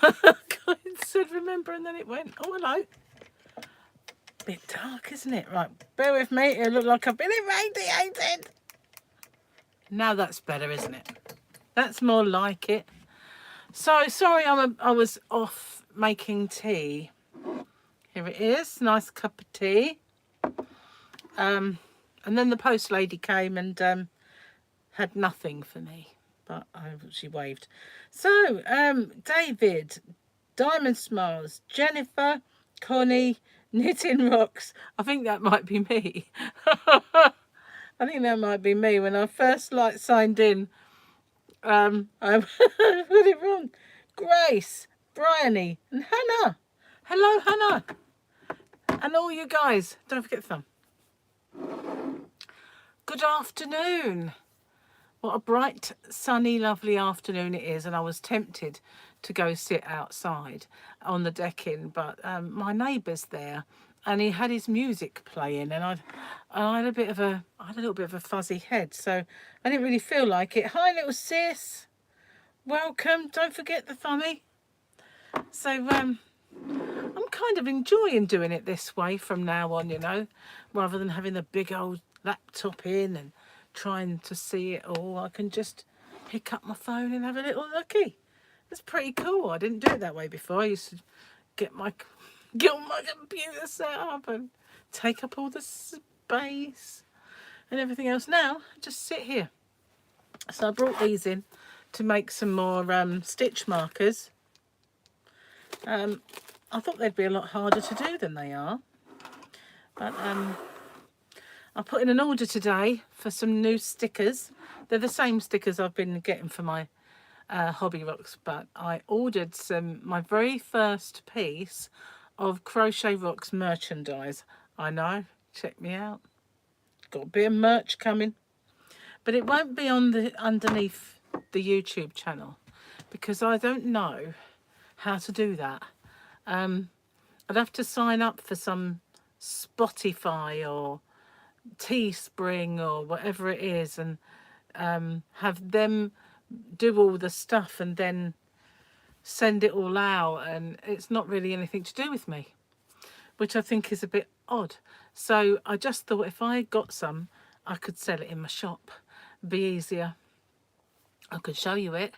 It said remember and then it went. Oh, hello. Bit dark, isn't it? Right, bear with me. It looked like I've been irradiated. Now that's better, isn't it? That's more like it. So sorry, I was off making tea. Here it is, nice cup of tea. And then the post lady came and had nothing for me, but she waved. So David, Diamond Smiles, Jennifer, Connie, Knitting Rocks. I think that might be me. I think that might be me. When I first signed in, I put it wrong. Grace, Bryony, and Hannah. Hello, Hannah. And all you guys. Don't forget the thumb. Good afternoon. What a bright, sunny, lovely afternoon it is. And I was tempted to go sit outside on the decking, but my neighbour's there and he had his music playing, and I had a little bit of a fuzzy head, so I didn't really feel like it. Hi, little sis. Welcome. Don't forget the thummy. So I'm kind of enjoying doing it this way from now on, you know, rather than having the big old laptop in and trying to see it all. I can just pick up my phone and have a little looky. It's pretty cool. I didn't do it that way before. I used to get my computer set up and take up all the space and everything else. Now I just sit here. So I brought these in to make some more stitch markers. I thought they'd be a lot harder to do than they are, but I put in an order today for some new stickers. They're the same stickers I've been getting for my hobby rocks, but I ordered my very first piece of Crochet Rocks merchandise. I know, check me out. Got a bit of merch coming, but it won't be on the underneath the YouTube channel because I don't know how to do that. I'd have to sign up for some Spotify or Teespring or whatever it is, and have them do all the stuff and then send it all out, and it's not really anything to do with me, which I think is a bit odd. So I just thought if I got some, I could sell it in my shop. It'd be easier. I could show you it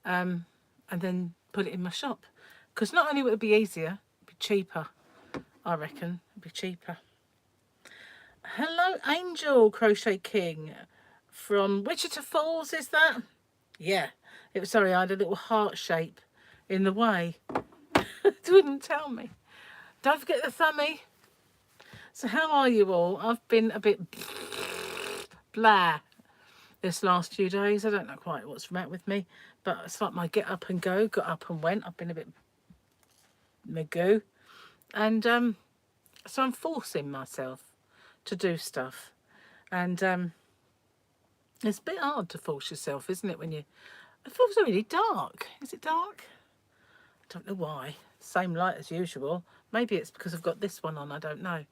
and then put it in my shop, because not only would it be easier, it'd be cheaper. I reckon it'd be cheaper. Hello, Angel Crochet King from Wichita Falls, is that? Yeah. It was, sorry, I had a little heart shape in the way. It wouldn't tell me. Don't forget the thummy. So how are you all? I've been a bit blah this last few days. I don't know quite what's the matter with me, but it's like my get up and go, got up and went. I've been a bit magoo. And so I'm forcing myself to do stuff. And it's a bit hard to force yourself, isn't it, when you... It feels really dark. Is it dark? I don't know why. Same light as usual. Maybe it's because I've got this one on, I don't know.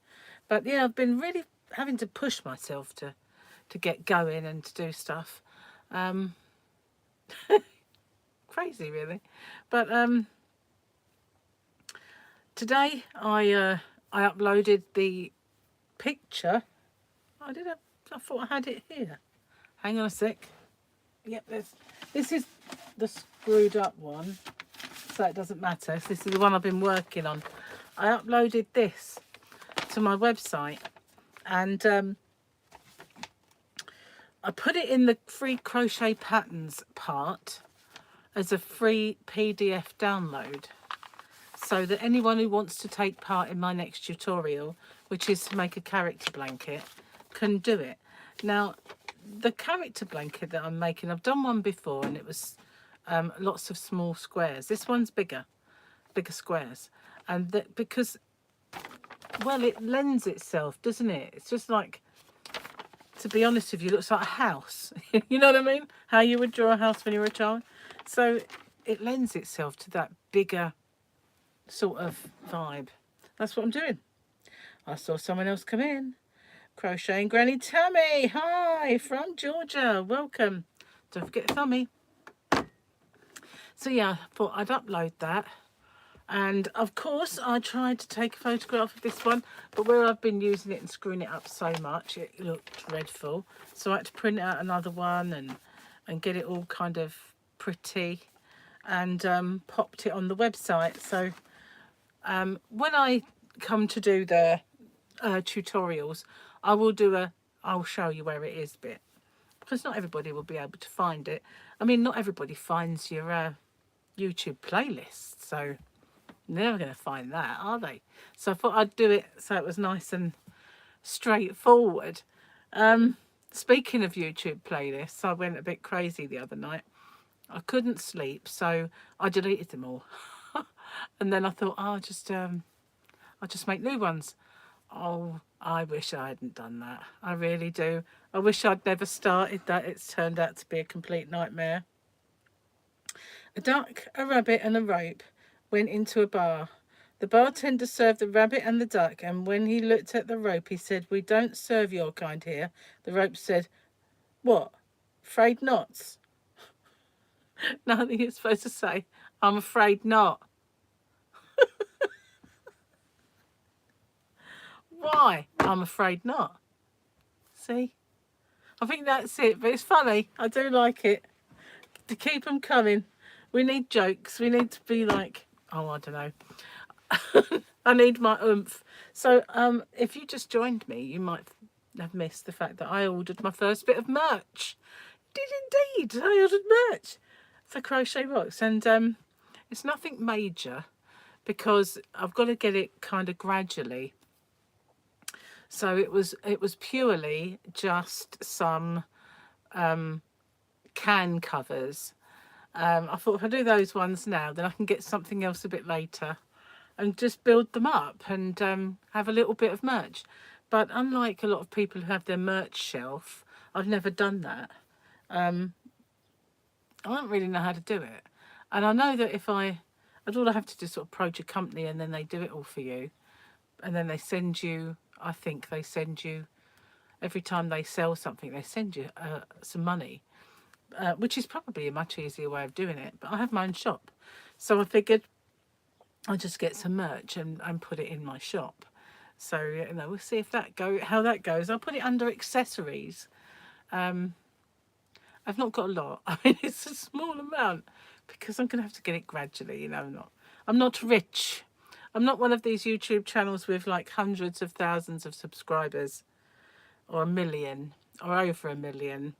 But yeah, I've been really having to push myself to get going and to do stuff. Crazy, really. But today I uploaded the picture. I thought I had it here. Hang on a sec. Yep, this is the screwed up one, so it doesn't matter. This is the one I've been working on. I uploaded this to my website, and I put it in the free crochet patterns part as a free PDF download, so that anyone who wants to take part in my next tutorial, which is to make a character blanket, can do it. Now, the character blanket that I'm making, I've done one before, and it was lots of small squares. This one's bigger squares, and because, well, it lends itself, doesn't it? It's just like, to be honest with you, it looks like a house. You know what I mean? How you would draw a house when you were a child. So it lends itself to that bigger sort of vibe. That's what I'm doing. I saw someone else come in. Crocheting Granny Tammy. Hi, from Georgia. Welcome. Don't forget Thummy. So yeah, I thought I'd upload that. And of course I tried to take a photograph of this one, but where I've been using it and screwing it up so much, it looked dreadful. So I had to print out another one and get it all kind of pretty, and popped it on the website. So when I come to do the tutorials, I'll show you where it is bit, because not everybody will be able to find it. I mean, not everybody finds your YouTube playlist, so they're never going to find that, are they? So I thought I'd do it so it was nice and straightforward. Speaking of YouTube playlists, I went a bit crazy the other night. I couldn't sleep, so I deleted them all. And then I thought, oh, I'll just make new ones. Oh, I wish I hadn't done that. I really do. I wish I'd never started that. It's turned out to be a complete nightmare. A duck, a rabbit and a rope went into a bar. The bartender served the rabbit and the duck, and when he looked at the rope, he said, "We don't serve your kind here." The rope said, "What? Afraid not?" Nothing you're supposed to say, "I'm afraid not." Why? I'm afraid not. See? I think that's it, but it's funny. I do like it. To keep them coming. We need jokes. We need to be like, oh, I don't know. I need my oomph. So if you just joined me, you might have missed the fact that I ordered my first bit of merch. Did indeed. I ordered merch for Crochet Box, and it's nothing major because I've got to get it kind of gradually. So it was purely just some can covers. I thought if I do those ones now, then I can get something else a bit later and just build them up and have a little bit of merch. But unlike a lot of people who have their merch shelf, I've never done that. I don't really know how to do it. And I know that if all I have to do is sort of approach a company and then they do it all for you. And then they send you, I think they send you, every time they sell something, they send you some money. Which is probably a much easier way of doing it. But I have my own shop. So I figured I'll just get some merch and put it in my shop. So, you know, we'll see if how that goes. I'll put it under accessories. I've not got a lot. I mean, it's a small amount because I'm going to have to get it gradually, you know. I'm not rich. I'm not one of these YouTube channels with like hundreds of thousands of subscribers or 1 million or over 1 million.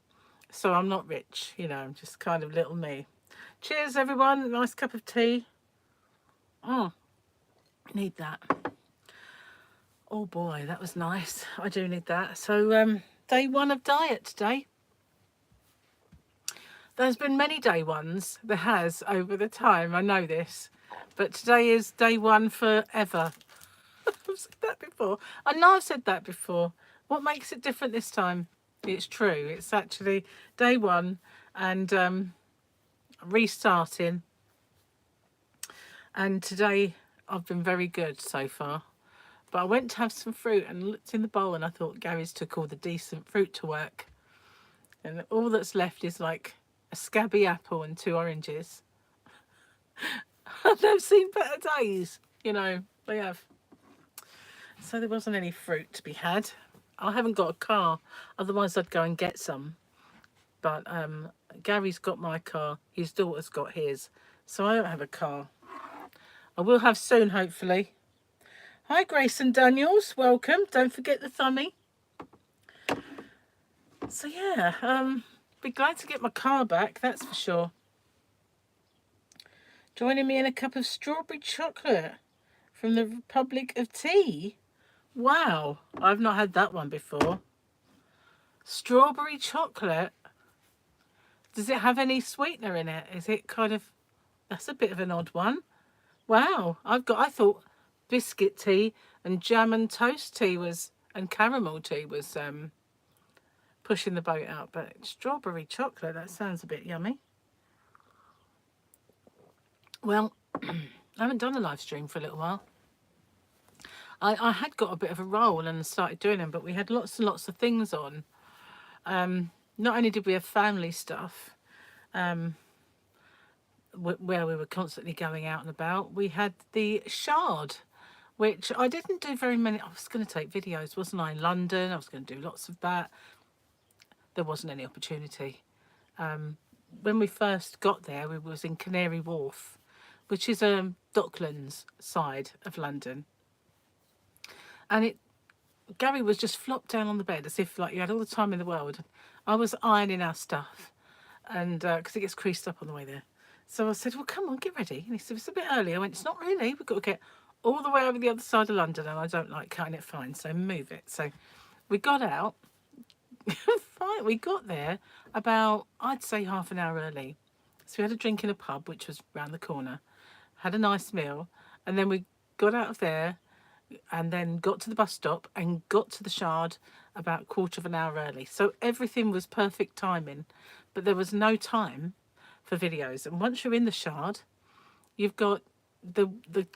So I'm not rich, you know, I'm just kind of little me. Cheers, everyone. Nice cup of tea. Oh, need that. Oh, boy, that was nice. I do need that. So day one of diet today. There's been many day ones. There has over the time. I know this. But today is day one forever. I've said that before. I know I've said that before. What makes it different this time? It's true. It's actually day one and restarting. And today I've been very good so far. But I went to have some fruit and looked in the bowl and I thought Gary's took all the decent fruit to work. And all that's left is like a scabby apple and 2 oranges. They've seen better days, you know, they have. So there wasn't any fruit to be had. I haven't got a car, otherwise I'd go and get some. But Gary's got my car, his daughter's got his, so I don't have a car. I will have soon, hopefully. Hi, Grace and Daniels, welcome. Don't forget the thumbie. So yeah, be glad to get my car back, that's for sure. Joining me in a cup of strawberry chocolate from the Republic of Tea. Wow, I've not had that one before. Strawberry chocolate. Does it have any sweetener in it? Is it kind of... That's a bit of an odd one. Wow, I thought biscuit tea and jam and toast tea was... and caramel tea was pushing the boat out. But strawberry chocolate, that sounds a bit yummy. Well, I haven't done a live stream for a little while. I had got a bit of a roll and started doing them, but we had lots and lots of things on. Not only did we have family stuff, where we were constantly going out and about, we had the Shard, which I didn't do very many. I was going to take videos, wasn't I, in London? I was going to do lots of that. There wasn't any opportunity. When we first got there, we was in Canary Wharf, which is Docklands side of London. And Gary was just flopped down on the bed as if like you had all the time in the world. I was ironing our stuff, and because it gets creased up on the way there. So I said, well, come on, get ready. And he said, it's a bit early. I went, it's not really. We've got to get all the way over the other side of London, and I don't like cutting it fine, so move it. So we got out. Fine, we got there about, I'd say, half an hour early. So we had a drink in a pub, which was round the corner, had a nice meal, and then we got out of there and then got to the bus stop and got to the Shard about a quarter of an hour early. So everything was perfect timing, but there was no time for videos. And once you're in the Shard, you've got the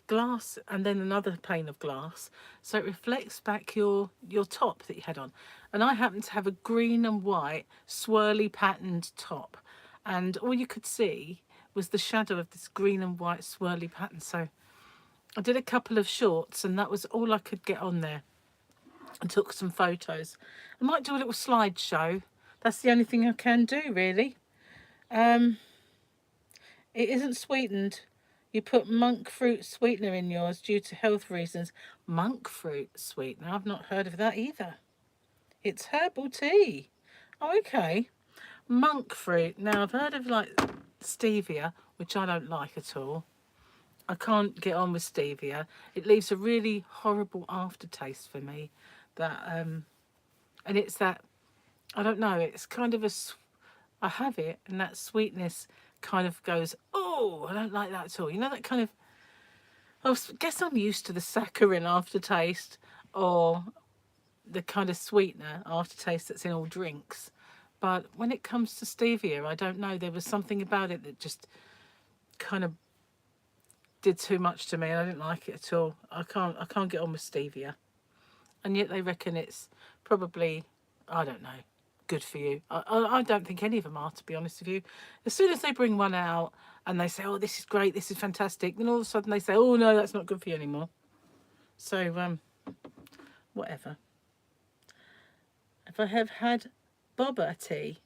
glass and then another pane of glass, so it reflects back your top that you had on. And I happened to have a green and white swirly patterned top, and all you could see was the shadow of this green and white swirly pattern. So I did a couple of shorts, and that was all I could get on there, and took some photos. I might do a little slideshow. That's the only thing I can do, really. It isn't sweetened. You put monk fruit sweetener in yours due to health reasons. Monk fruit sweetener? I've not heard of that either. It's herbal tea. Oh, okay. Monk fruit. Now, I've heard of like stevia, which I don't like at all. I can't get on with stevia. It leaves a really horrible aftertaste for me. And it's that, I don't know, it's kind of I have it, and that sweetness kind of goes, oh, I don't like that at all. You know, that kind of, I guess I'm used to the saccharin aftertaste, or the kind of sweetener aftertaste that's in all drinks. But when it comes to stevia, I don't know, there was something about it that just kind of did too much to me, and I didn't like it at all. I can't get on with stevia. And yet they reckon it's probably, I don't know, good for you. I don't think any of them are, to be honest with you. As soon as they bring one out and they say, oh, this is great, this is fantastic, then all of a sudden they say, oh no, that's not good for you anymore. So whatever. If I have had boba tea?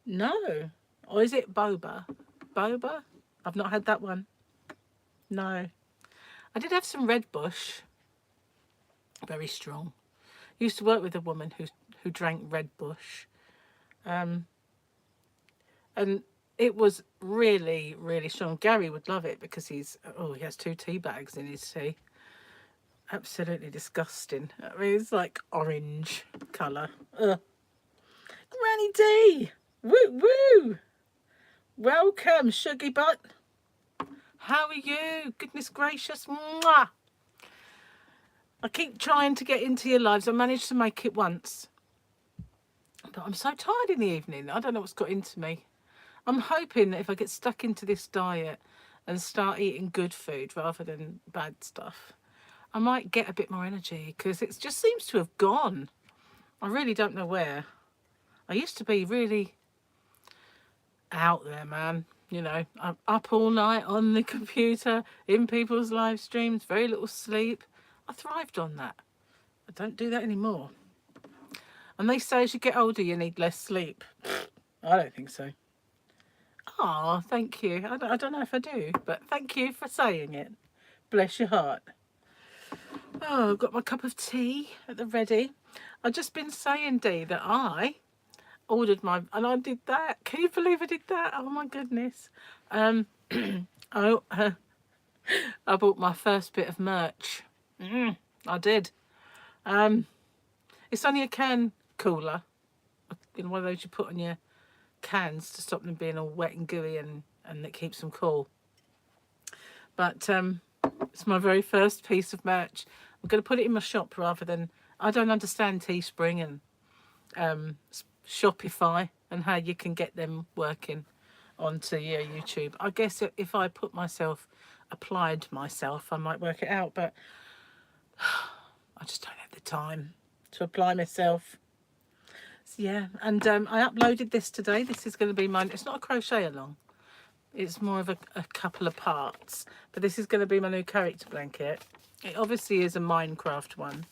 No. Or is it boba? Boba? I've not had that one. No. I did have some Red Bush. Very strong. Used to work with a woman who drank Red Bush. And it was really, really strong. Gary would love it because he has 2 tea bags in his tea. Absolutely disgusting. I mean, it's like orange colour. Ugh. Granny D! Woo woo! Welcome, Suggy Butt. How are you? Goodness gracious. Mwah! I keep trying to get into your lives. I managed to make it once. But I'm so tired in the evening. I don't know what's got into me. I'm hoping that if I get stuck into this diet and start eating good food rather than bad stuff, I might get a bit more energy, because it just seems to have gone. I really don't know where. I used to be really out there, man. You know, I'm up all night on the computer, in people's live streams, very little sleep. I thrived on that. I don't do that anymore. And they say as you get older, you need less sleep. I don't think so. Oh, thank you. I don't know if I do, but thank you for saying it. Bless your heart. Oh, I've got my cup of tea at the ready. I've just been saying, Dee, that I ordered and I did that. Can you believe I did that? Oh my goodness. I bought my first bit of merch. I did. It's only a can cooler. You know, one of those you put on your cans to stop them being all wet and gooey, and it keeps them cool. But it's my very first piece of merch. I'm going to put it in my shop rather than, I don't understand Teespring and Shopify and how you can get them working onto your YouTube. I guess if I applied myself, I might work it out, but I just don't have the time to apply myself. So, yeah, and I uploaded this today. This is going to be mine. It's not a crochet along, It's more of a couple of parts. But this is going to be my new character blanket. It obviously is a Minecraft one.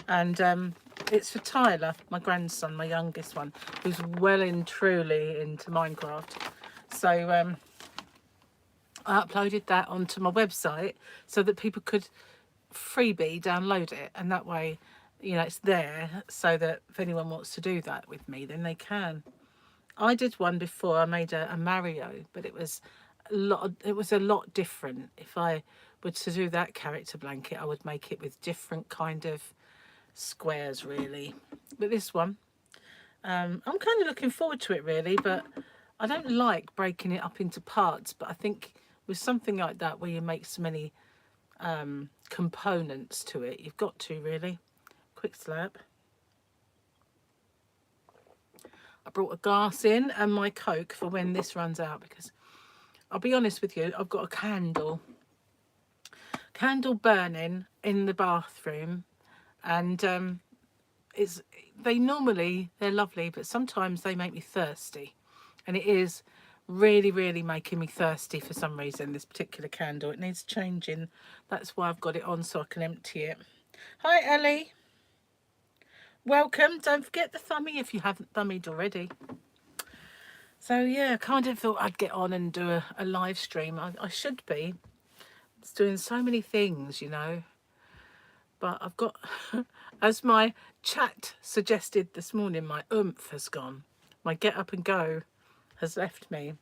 And it's for Tyler, my grandson, my youngest one, who's well and truly into Minecraft. So I uploaded that onto my website so that people could freebie download it, and that way, you know, it's there so that if anyone wants to do that with me, then they can. I did one before. I made a Mario, but it was a lot different. If I were to do that character blanket, I would make it with different kind of squares, really. But this one, I'm kind of looking forward to it, really. But I don't like breaking it up into parts. But I think with something like that, where you make so many components to it, you've got to really. Quick slap. I brought a glass in and my Coke for when this runs out, because I'll be honest with you, I've got a candle burning in the bathroom, and they're lovely, but sometimes they make me thirsty, and it is really making me thirsty for some reason. This particular candle, it needs changing. That's why I've got it on, so I can empty it. Hi Ellie, welcome. Don't forget the thumbie if you haven't thummied already. So yeah, kind of thought I'd get on and do a live stream. I should be. It's doing so many things, you know. But I've got, as my chat suggested this morning, my oomph has gone. My get up and go has left me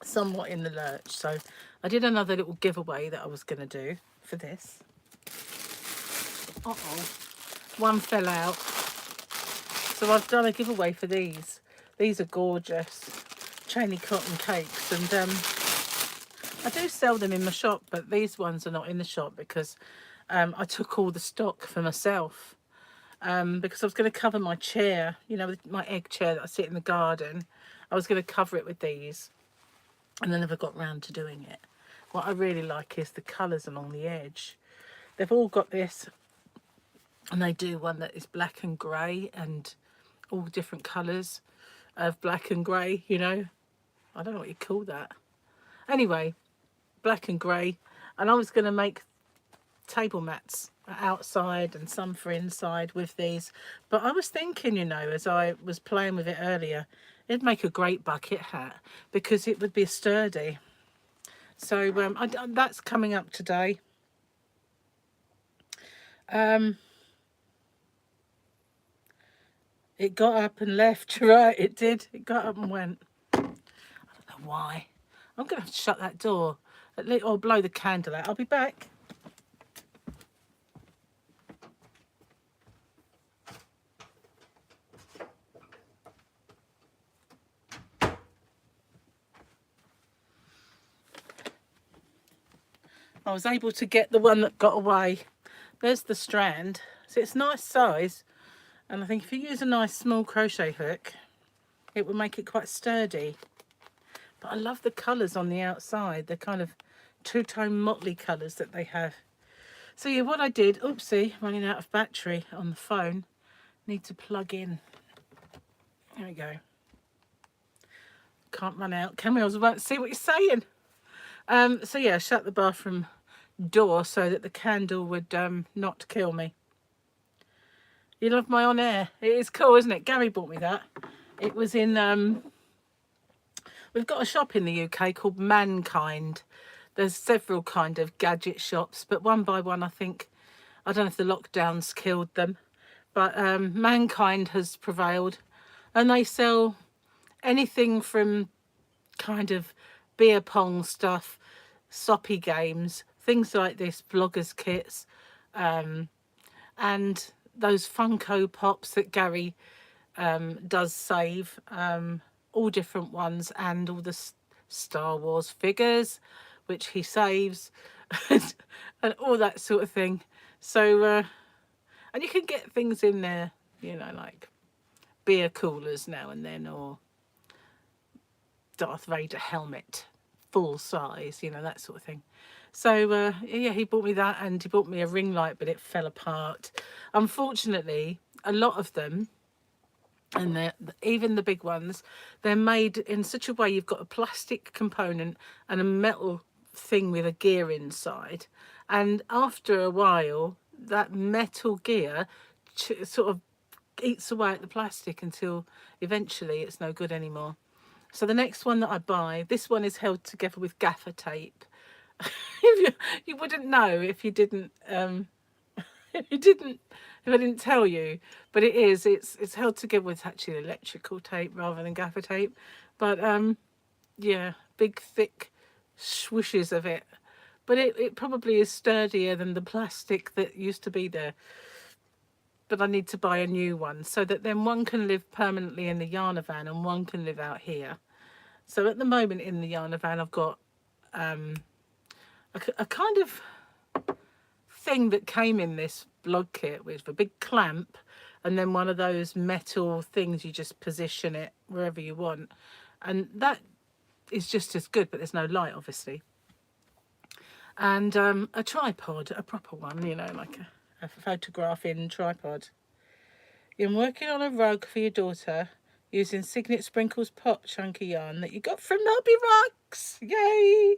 somewhat in the lurch. So I did another little giveaway that I was going to do for this. Uh-oh. One fell out. So I've done a giveaway for these. These are gorgeous chainy cotton cakes, and I do sell them in my shop, but these ones are not in the shop because I took all the stock for myself, because I was going to cover my chair, you know, my egg chair that I sit in the garden. I was going to cover it with these, and I never got round to doing it. What I really like is the colours along the edge. They've all got this, and they do one that is black and grey and all different colours of black and grey, you know. I don't know what you call that. Anyway, black and grey. And I was going to make table mats outside and some for inside with these. But I was thinking, you know, as I was playing with it earlier, it'd make a great bucket hat because it would be sturdy. So that's coming up today. It got up and left. You're right, it did. It got up and went. I don't know why. I'm going to have to shut that door or blow the candle out. I'll be back. I was able to get the one that got away. There's the strand. So it's nice size. And I think if you use a nice small crochet hook, it will make it quite sturdy. But I love the colours on the outside. They're kind of two-tone motley colours that they have. So yeah, what I did, oopsie, running out of battery on the phone. Need to plug in. There we go. Can't run out. Can we? I was about to see what you're saying. So yeah, shut the bathroom door so that the candle would not kill me. You love my on air. It is cool, isn't it? Gary bought me that. It was in we've got a shop in the UK called Mankind. There's several kind of gadget shops, but one by one, I think, I don't know if the lockdowns killed them, but Mankind has prevailed, and they sell anything from kind of beer pong stuff, soppy games, things like this, vloggers kits, and those Funko Pops that Gary does save, all different ones, and all the Star Wars figures, which he saves, and all that sort of thing. So, and you can get things in there, you know, like beer coolers now and then, or Darth Vader helmet, full size, you know, that sort of thing. So yeah, he bought me that, and he bought me a ring light, but it fell apart. Unfortunately, a lot of them And even the big ones, they're made in such a way you've got a plastic component and a metal thing with a gear inside. And after a while, that metal gear sort of eats away at the plastic until eventually it's no good anymore. So the next one that I buy, this one is held together with gaffer tape. You wouldn't know if you didn't if you didn't if I didn't tell you, but it is. It's held together with actually electrical tape rather than gaffer tape. But yeah, big thick swooshes of it. But it probably is sturdier than the plastic that used to be there. But I need to buy a new one so that then one can live permanently in the Yarner van and one can live out here. So at the moment in the Yarner van, I've got a kind of thing that came in this blog kit with a big clamp and then one of those metal things you just position it wherever you want, and that is just as good, but there's no light obviously. And a tripod, a proper one, you know, like a photographing tripod. You're working on a rug for your daughter using Signet Sprinkles Pop chunky yarn that you got from Hobby Rugs. Yay!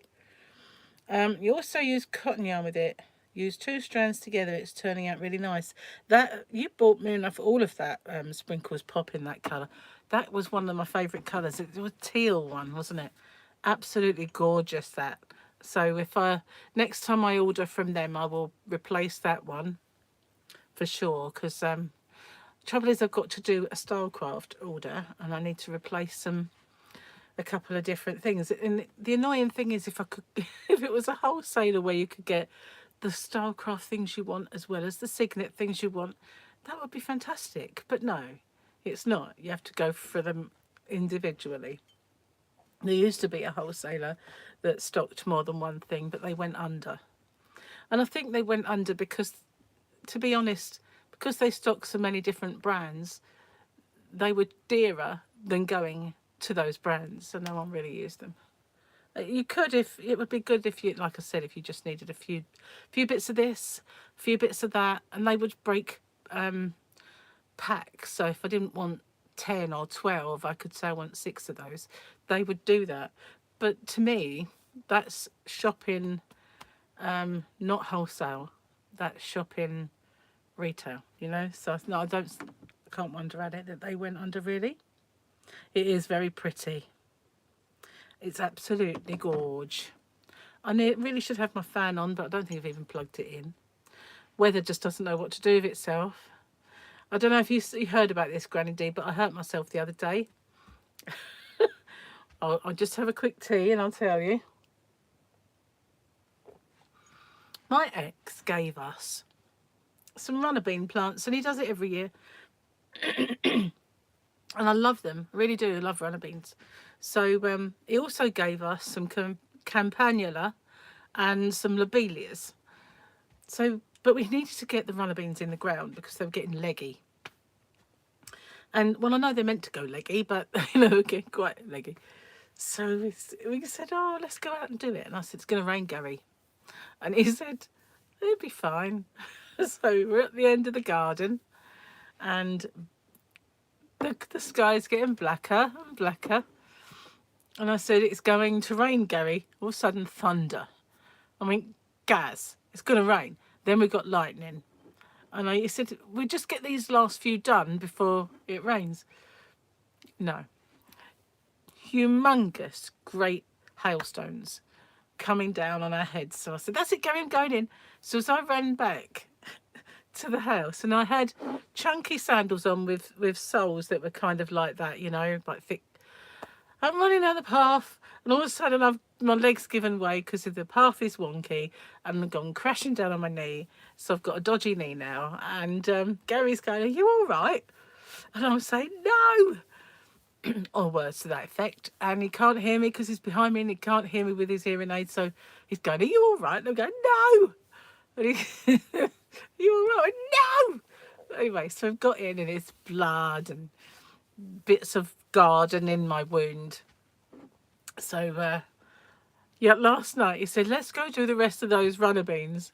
You also use cotton yarn with it. Use 2 strands together. It's turning out really nice. That you bought me enough all of that Sprinkles Pop in that colour. That was one of my favourite colours. It was a teal one, wasn't it? Absolutely gorgeous, that. So if next time I order from them, I will replace that one for sure. Because trouble is, I've got to do a Stylecraft order, and I need to replace a couple of different things. And the annoying thing is, if it was a wholesaler where you could get the Stylecraft things you want as well as the Signet things you want, that would be fantastic. But no, it's not. You have to go for them individually. There used to be a wholesaler that stocked more than one thing, but they went under. And I think they went under because, to be honest, because they stocked so many different brands, they were dearer than going to those brands, so no one really used them. You could, if it would be good if you, like I said, if you just needed a few bits of this, a few bits of that, and they would break packs. So if I didn't want 10 or 12, I could say I want 6 of those. They would do that. But to me, that's shopping, not wholesale. That's shopping retail, you know. So no, I can't wonder at it that they went under, really. It is very pretty. It's absolutely gorge. I really should have my fan on, but I don't think I've even plugged it in. Weather just doesn't know what to do with itself. I don't know if you heard about this, Granny D, but I hurt myself the other day. I'll just have a quick tea and I'll tell you. My ex gave us some runner bean plants, and he does it every year. And I love them. I really do. I love runner beans. So he also gave us some campanula and some lobelias. So, but we needed to get the runner beans in the ground because they were getting leggy. And well, I know they're meant to go leggy, but you know, they're getting quite leggy. So we said, oh, let's go out and do it. And I said, it's going to rain, Gary. And he said, it'll be fine. So we're at the end of the garden, and the sky's getting blacker and blacker. And I said, it's going to rain, Gary. All of a sudden, thunder. I mean, Gaz, it's going to rain. Then we got lightning. And he said, we just get these last few done before it rains. No. Humongous, great hailstones coming down on our heads. So I said, that's it, Gary, I'm going in. So as I ran back to the house, and I had chunky sandals on with soles that were kind of like that, you know, like thick. I'm running down the path, and all of a sudden my legs given way because the path is wonky, and I've gone crashing down on my knee. So I've got a dodgy knee now. And Gary's going, are you all right? And I'm saying, no, or words to that effect. And he can't hear me because he's behind me, and he can't hear me with his hearing aid. So he's going, are you all right? And I'm going, no. And he, are you all right? No. Anyway, so I've got in, and it's blood and bits of garden in my wound. So yeah, last night he said, let's go do the rest of those runner beans.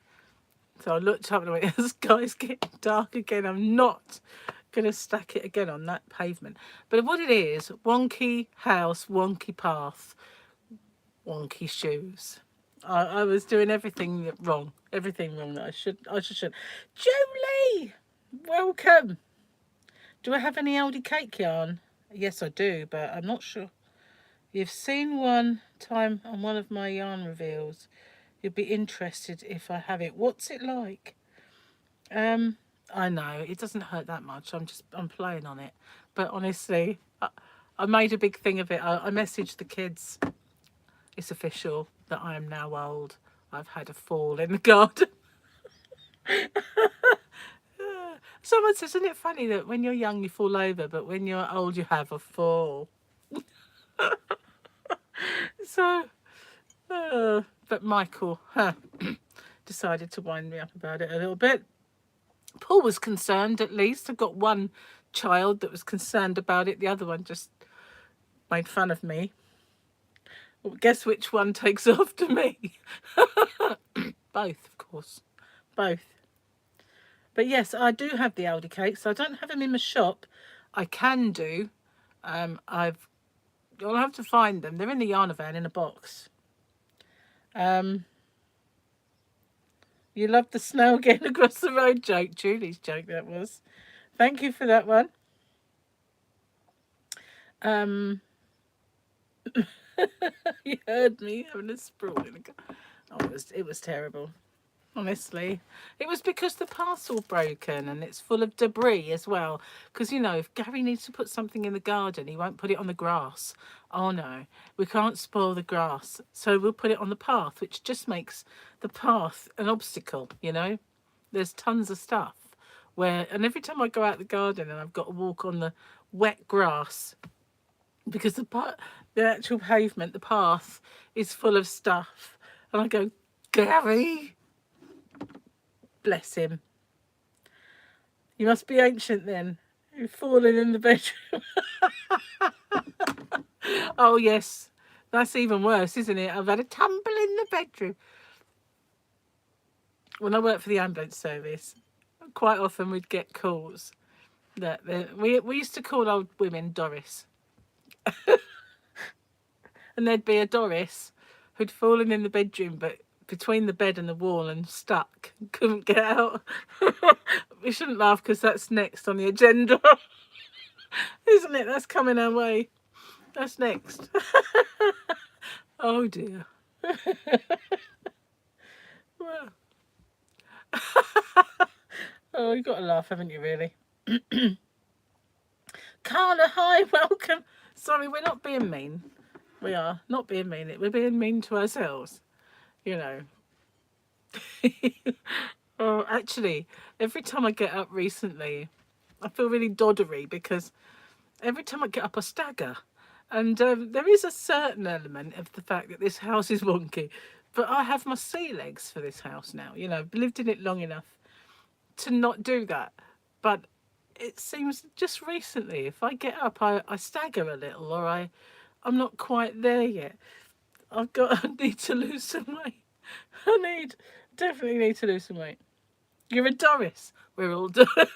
So I looked up and I went, the sky's getting dark again. I'm not Gonna stack it again on that pavement. But what it is, wonky house, wonky path, wonky shoes. I was doing everything wrong. Everything wrong that I should. Julie! Welcome! Do I have any Aldi cake yarn? Yes, I do, but I'm not sure. You've seen one time on one of my yarn reveals. You'd be interested if I have it. What's it like? I know it doesn't hurt that much. I'm playing on it, but honestly, I made a big thing of it. I messaged the kids. It's official that I am now old. I've had a fall in the garden. Someone says, isn't it funny that when you're young you fall over, but when you're old you have a fall? So, but Michael decided to wind me up about it a little bit. Paul was concerned, at least. I've got one child that was concerned about it. The other one just made fun of me. Well, guess which one takes after me? Both, of course. Both. But yes, I do have the Aldi cakes. I don't have them in my shop. I can do. I'll have to find them. They're in the yarn van in a box. You love the snail getting across the road joke. Julie's joke, that was. Thank you for that one. You heard me having a sprawl in a car. Oh, it was terrible. Honestly, it was because the parcel broken and it's full of debris as well. Because, you know, if Gary needs to put something in the garden, he won't put it on the grass. Oh no, we can't spoil the grass, so we'll put it on the path, which just makes the path an obstacle. You know, there's tons of stuff and every time I go out the garden and I've got to walk on the wet grass because the actual pavement, the path, is full of stuff, and I go, Gary. Bless him. You must be ancient then. You've fallen in the bedroom. Oh, yes. That's even worse, isn't it? I've had a tumble in the bedroom. When I worked for the ambulance service, quite often we'd get calls that we used to call old women Doris. And there'd be a Doris who'd fallen in the bedroom, but between the bed and the wall and stuck, couldn't get out. We shouldn't laugh because that's next on the agenda. Isn't it? That's coming our way. That's next. Oh dear. Well. Oh, you've got to laugh, haven't you, really? Carla, hi, welcome. Sorry, we're not being mean. We are not being mean. We're being mean to ourselves. You know. Oh, actually, every time I get up recently, I feel really doddery because every time I get up, I stagger. And there is a certain element of the fact that this house is wonky, but I have my sea legs for this house now. You know, I've lived in it long enough to not do that. But it seems just recently, if I get up, I stagger a little, or I'm not quite there yet. I need to lose some weight. Definitely need to lose some weight. You're a Doris. We're all Doris.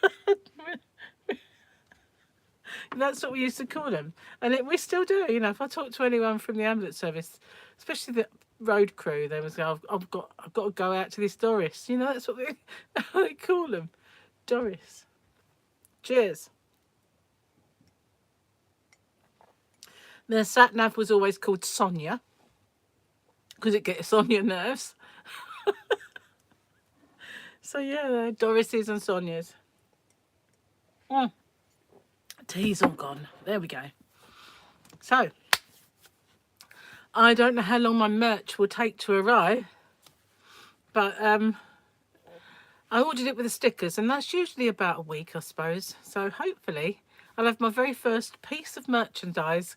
That's what we used to call them, and we still do. You know, if I talk to anyone from the ambulance service, especially the road crew, they would say, "I've got to go out to this Doris." You know, that's what they call them, Doris. Cheers. The sat nav was always called Sonia because it gets on your nerves. So yeah, Doris's and Sonia's. Oh. Tea's all gone. There we go. So, I don't know how long my merch will take to arrive, but I ordered it with the stickers, and that's usually about a week, I suppose. So hopefully I'll have my very first piece of merchandise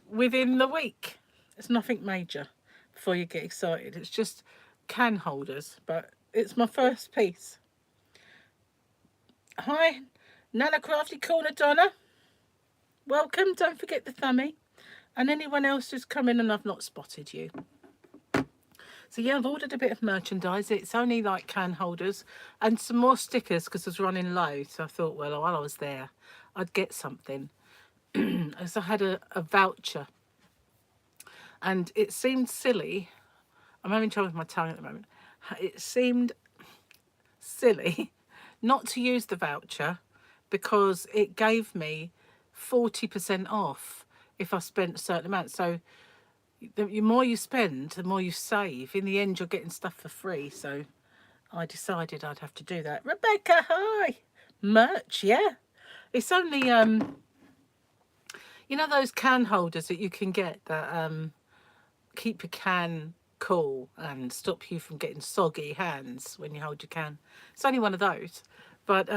within the week. It's nothing major before you get excited. It's just can holders, but it's my first piece. Hi, Nana Crafty Corner Donna. Welcome. Don't forget the thumbie. And anyone else who's come in and I've not spotted you. So yeah, I've ordered a bit of merchandise. It's only like can holders and some more stickers because I was running low. So I thought, well, while I was there, I'd get something. As I had a voucher, and it seemed silly. I'm having trouble with my tongue at the moment. It seemed silly not to use the voucher because it gave me 40% off if I spent a certain amount. So the more you spend, the more you save. In the end, you're getting stuff for free. So I decided I'd have to do that. Rebecca, hi. Merch, yeah. It's only you know those can holders that you can get that keep your can cool and stop you from getting soggy hands when you hold your can. It's only one of those, but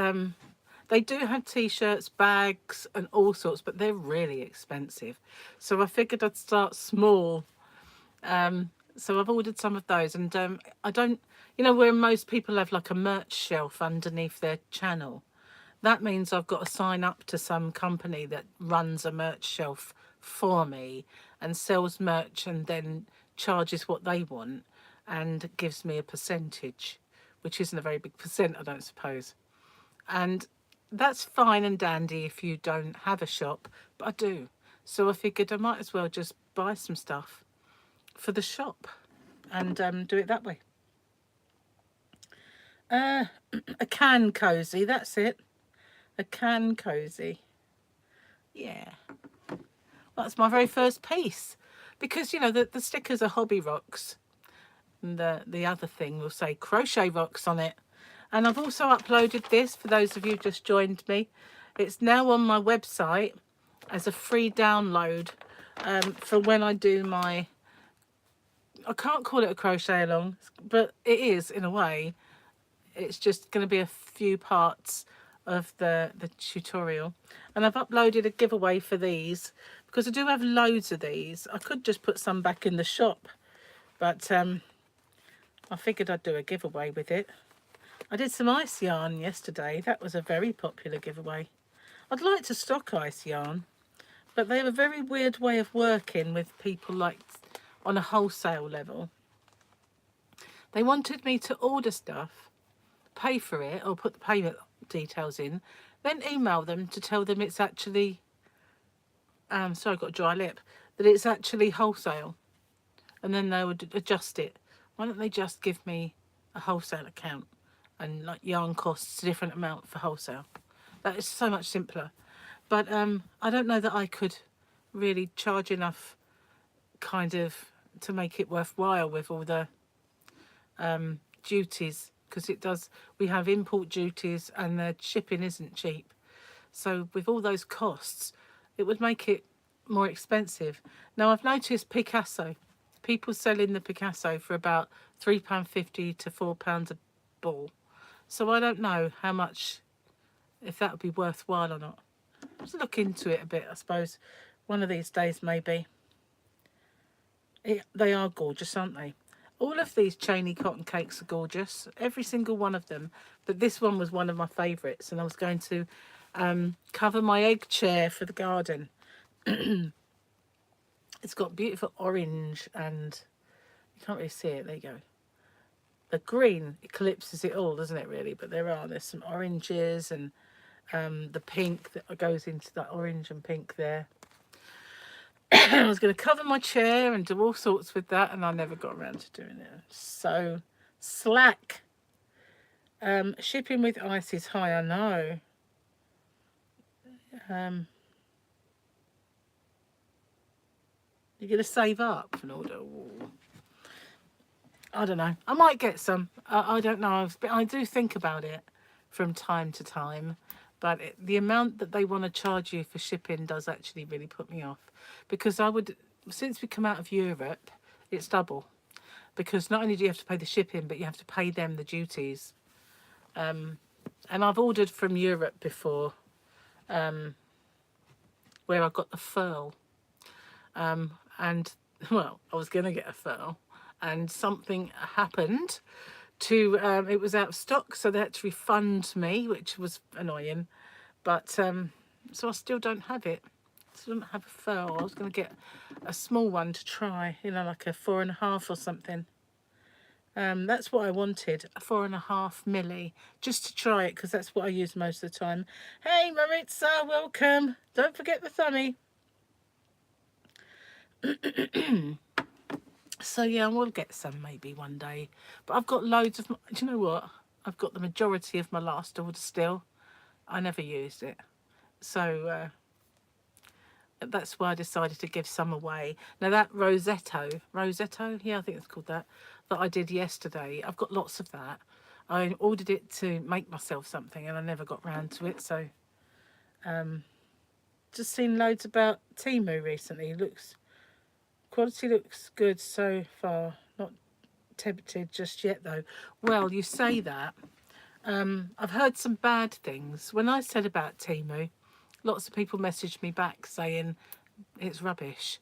they do have t-shirts, bags, and all sorts, but they're really expensive. So I figured I'd start small. So I've ordered some of those, and I don't, you know, where most people have like a merch shelf underneath their channel. That means I've got to sign up to some company that runs a merch shelf for me and sells merch and then charges what they want and gives me a percentage, which isn't a very big percent, I don't suppose. And that's fine and dandy if you don't have a shop, but I do. So I figured I might as well just buy some stuff for the shop and do it that way. A can cozy, that's it. A can cozy. Yeah. That's my very first piece. Because, you know, the stickers are hobby rocks. And the other thing will say crochet rocks on it. And I've also uploaded this for those of you who just joined me. It's now on my website as a free download for when I do my... I can't call it a crochet along, but it is in a way. It's just going to be a few parts of the tutorial, and I've uploaded a giveaway for these because I do have loads of these. I could just put some back in the shop, but I figured I'd do a giveaway with it. I did some ice yarn yesterday. That was a very popular giveaway. I'd like to stock ice yarn, but they have a very weird way of working with people, like on a wholesale level. They wanted me to order stuff, pay for it, or put the payment details in, then email them to tell them it's actually sorry, I've got a dry lip, that it's actually wholesale, and then they would adjust it. Why don't they just give me a wholesale account, and like yarn costs a different amount for wholesale? That is so much simpler. But I don't know that I could really charge enough kind of to make it worthwhile with all the duties, because it does, we have import duties and the shipping isn't cheap. So with all those costs, it would make it more expensive. Now I've noticed Picasso, people selling the Picasso for about £3.50 to £4 a ball. So I don't know how much, if that would be worthwhile or not. Just look into it a bit, I suppose. One of these days, maybe. They are gorgeous, aren't they? All of these Cheney cotton cakes are gorgeous. Every single one of them. But this one was one of my favourites. And I was going to cover my egg chair for the garden. It's got beautiful orange and... you can't really see it. There you go. The green eclipses it all, doesn't it, really? But there's some oranges and the pink that goes into that orange and pink there. I was going to cover my chair and do all sorts with that, and I never got around to doing it. So slack. Shipping with ice is high, I know. You're going to save up in order. Ooh. I don't know. I might get some. I don't know. I do think about it from time to time. But the amount that they want to charge you for shipping does actually really put me off. Because since we come out of Europe, it's double. Because not only do you have to pay the shipping, but you have to pay them the duties. And I've ordered from Europe before, where I got the furl. And, well, I was going to get a furl. And something happened to, it was out of stock, so they had to refund me, which was annoying. But, so I still don't have it. Still don't have a furl. I was going to get a small one to try, you know, like a 4.5 or something. That's what I wanted, a 4.5 milli, just to try it, because that's what I use most of the time. Hey Maritza, welcome. Don't forget the thummy. So yeah, we'll get some maybe one day. But I've got loads of, do you know what? I've got the majority of my last order still. I never used it. So that's why I decided to give some away. Now that Rosetto, yeah, I think it's called that I did yesterday. I've got lots of that. I ordered it to make myself something and I never got round to it. So just seen loads about Temu recently. Quality looks good so far. Not tempted just yet though. Well, you say that. I've heard some bad things. When I said about Temu, lots of people messaged me back saying it's rubbish.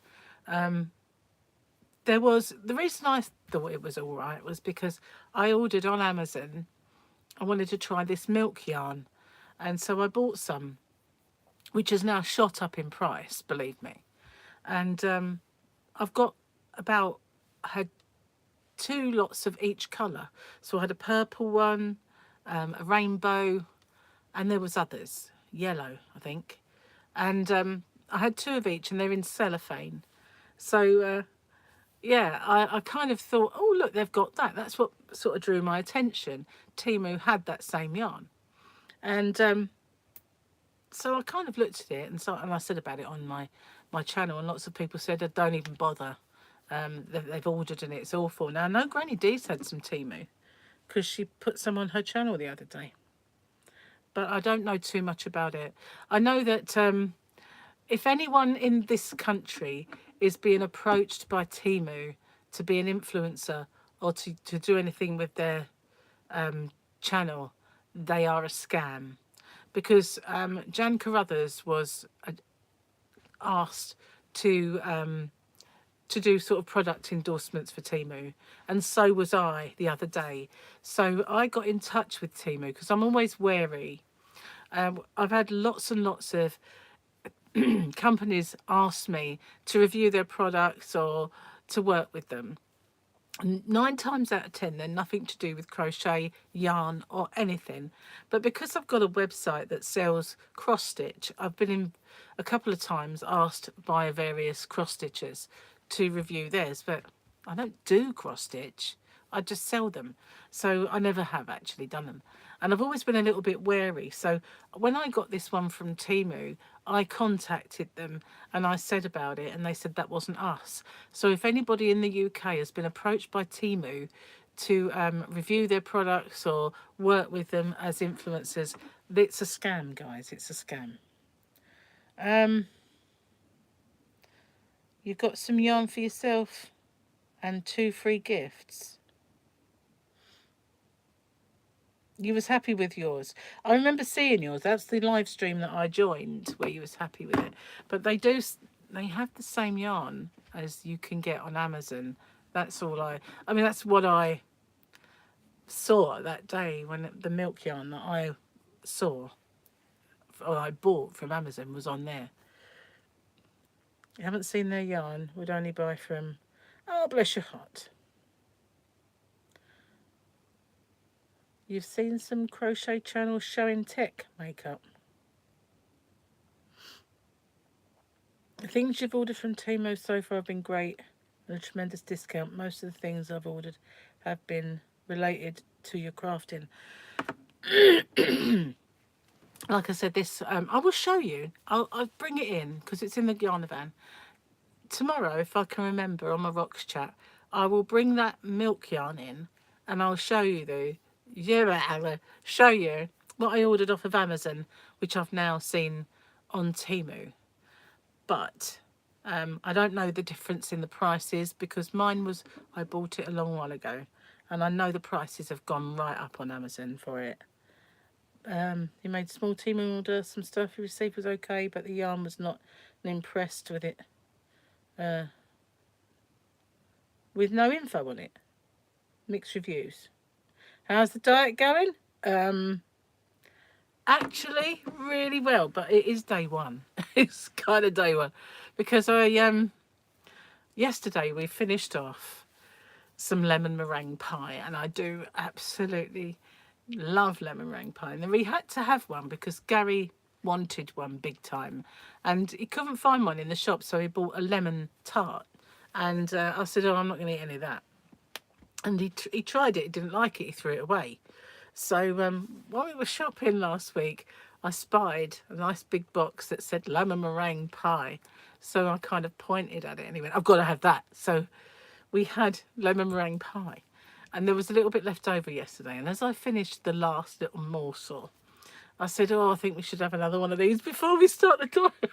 The reason I thought it was all right was because I ordered on Amazon. I wanted to try this milk yarn, and so I bought some, which has now shot up in price, believe me. And I've got I had 2 lots of each colour. So I had a purple one, a rainbow, and there was others, yellow, I think. And I had 2 of each, and they're in cellophane. So yeah, I kind of thought, oh look, they've got that. That's what sort of drew my attention. Temu had that same yarn, and so I kind of looked at it, and I said about it on my channel, and lots of people said, don't even bother. They've ordered and it's awful. Now I know Granny D's had some Temu because she put some on her channel the other day, but I don't know too much about it. I know that if anyone in this country is being approached by Temu to be an influencer or to do anything with their channel, they are a scam. Because Jan Carruthers was asked to do sort of product endorsements for Temu, and so was I the other day. So I got in touch with Temu because I'm always wary. I've had lots and lots of companies ask me to review their products or to work with them. 9 times out of 10, they're nothing to do with crochet, yarn, or anything. But because I've got a website that sells cross stitch, I've been in a couple of times asked by various cross stitchers to review theirs. But I don't do cross stitch, I just sell them. So I never have actually done them. And I've always been a little bit wary. So when I got this one from Temu, I contacted them and I said about it, and they said that wasn't us. So if anybody in the UK has been approached by Temu to review their products or work with them as influencers, it's a scam, guys. It's a scam. You've got some yarn for yourself and 2 free gifts. You was happy with yours. I remember seeing yours. That's the live stream that I joined where you was happy with it. But they have the same yarn as you can get on Amazon. That's all I mean, that's what I saw that day when the milk yarn that I saw or I bought from Amazon was on there. You haven't seen their yarn, would only buy from, oh, bless your heart. You've seen some crochet channels showing tech makeup. The things you've ordered from Temu so far have been great and a tremendous discount. Most of the things I've ordered have been related to your crafting. Like I said, this I will show you. I'll bring it in because it's in the yarn van. Tomorrow, if I can remember on my rocks chat, I will bring that milk yarn in and I'll show you show you what I ordered off of Amazon, which I've now seen on Temu. But I don't know the difference in the prices because I bought it a long while ago and I know the prices have gone right up on Amazon for it. He made a small Temu order. Some stuff he received was okay, but the yarn was not impressed with it. With no info on it. Mixed reviews. How's the diet going? Actually, really well, but it is day 1. It's kind of day 1 because yesterday we finished off some lemon meringue pie, and I do absolutely love lemon meringue pie. And we had to have one because Gary wanted one big time, and he couldn't find one in the shop, so he bought a lemon tart. And I said, "Oh, I'm not going to eat any of that." And he tried it, he didn't like it, he threw it away. So while we were shopping last week, I spied a nice big box that said lemon meringue pie. So I kind of pointed at it and he went, "I've got to have that." So we had lemon meringue pie. And there was a little bit left over yesterday. And as I finished the last little morsel, I said, "Oh, I think we should have another one of these before we start the diet."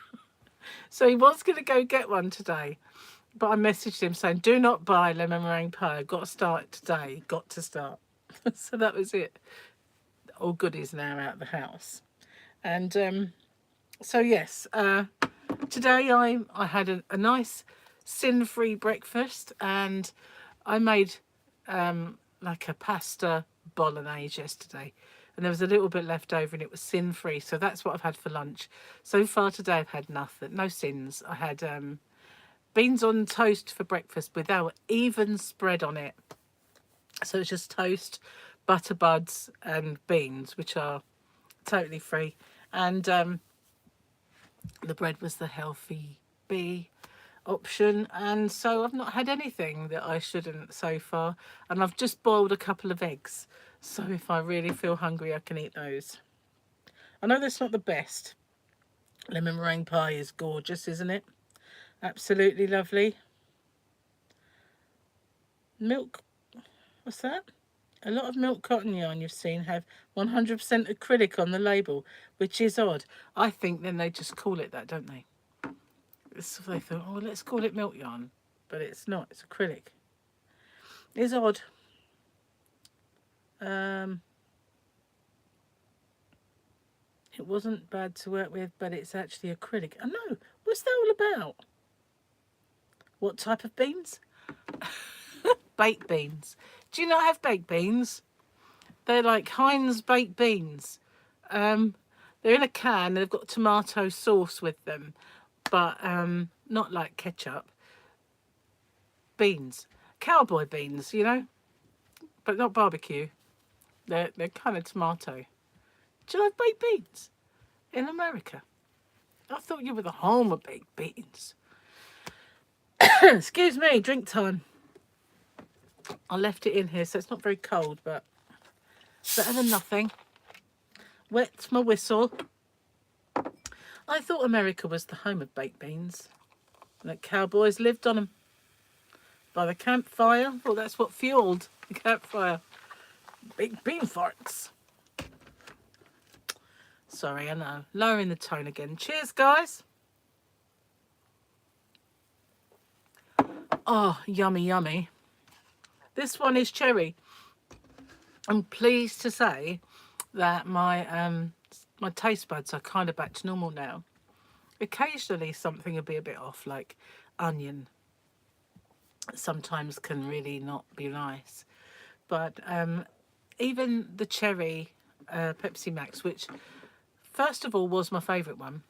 So he was going to go get one today. But I messaged him saying, "Do not buy lemon meringue pie. I've got to start today. Got to start." So that was it. All goodies now out of the house. And so yes, today I had a nice sin-free breakfast, and I made like a pasta bolognese yesterday, and there was a little bit left over and it was sin-free, so that's what I've had for lunch. So far today I've had nothing, no sins. I had beans on toast for breakfast without even spread on it. So it's just toast, butter buds and beans, which are totally free. And the bread was the healthy bee option. And so I've not had anything that I shouldn't so far. And I've just boiled a couple of eggs. So if I really feel hungry, I can eat those. I know that's not the best. Lemon meringue pie is gorgeous, isn't it? Absolutely lovely. Milk, what's that? A lot of milk cotton yarn you've seen have 100% acrylic on the label, which is odd. I think then they just call it that, don't they? So they thought, "Oh, let's call it milk yarn." But it's not, it's acrylic. It's odd. It wasn't bad to work with, but it's actually acrylic. I know. What's that all about? What type of beans? Baked beans. Do you not have baked beans? They're like Heinz baked beans. They're in a can and they've got tomato sauce with them, but not like ketchup. Beans. Cowboy beans, you know? But not barbecue. They're kind of tomato. Do you like baked beans in America? I thought you were the home of baked beans. Excuse me, drink time. I left it in here so it's not very cold, but better than nothing. Wet my whistle. I thought America was the home of baked beans, and that cowboys lived on them by the campfire. Well, that's what fueled the campfire. Big bean farts. Sorry, I know. Lowering the tone again. Cheers, guys. Oh, yummy, yummy. This one is cherry. I'm pleased to say that my my taste buds are kind of back to normal now. Occasionally something will be a bit off, like onion. Sometimes can really not be nice. But even the cherry Pepsi Max, which first of all was my favourite one,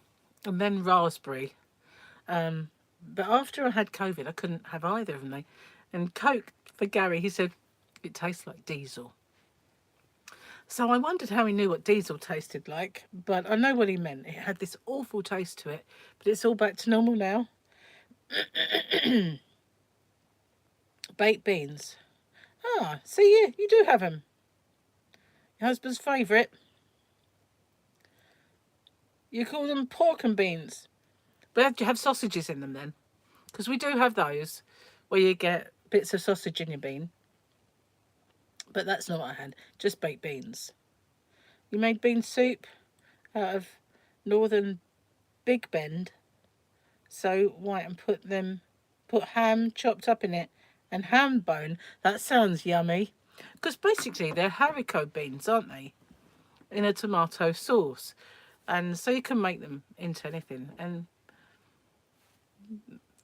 and then raspberry. But after I had COVID, I couldn't have either of them. And Coke, for Gary, he said, "It tastes like diesel." So I wondered how he knew what diesel tasted like, but I know what he meant. It had this awful taste to it, but it's all back to normal now. Baked beans. Ah, see, you do have them. Your husband's favourite. You call them pork and beans. But you have sausages in them then? Because we do have those where you get bits of sausage in your bean. But that's not what I had. Just baked beans. You made bean soup out of northern Big Bend. So why and put ham chopped up in it and ham bone. That sounds yummy. Because basically they're haricot beans, aren't they? In a tomato sauce. And so you can make them into anything. And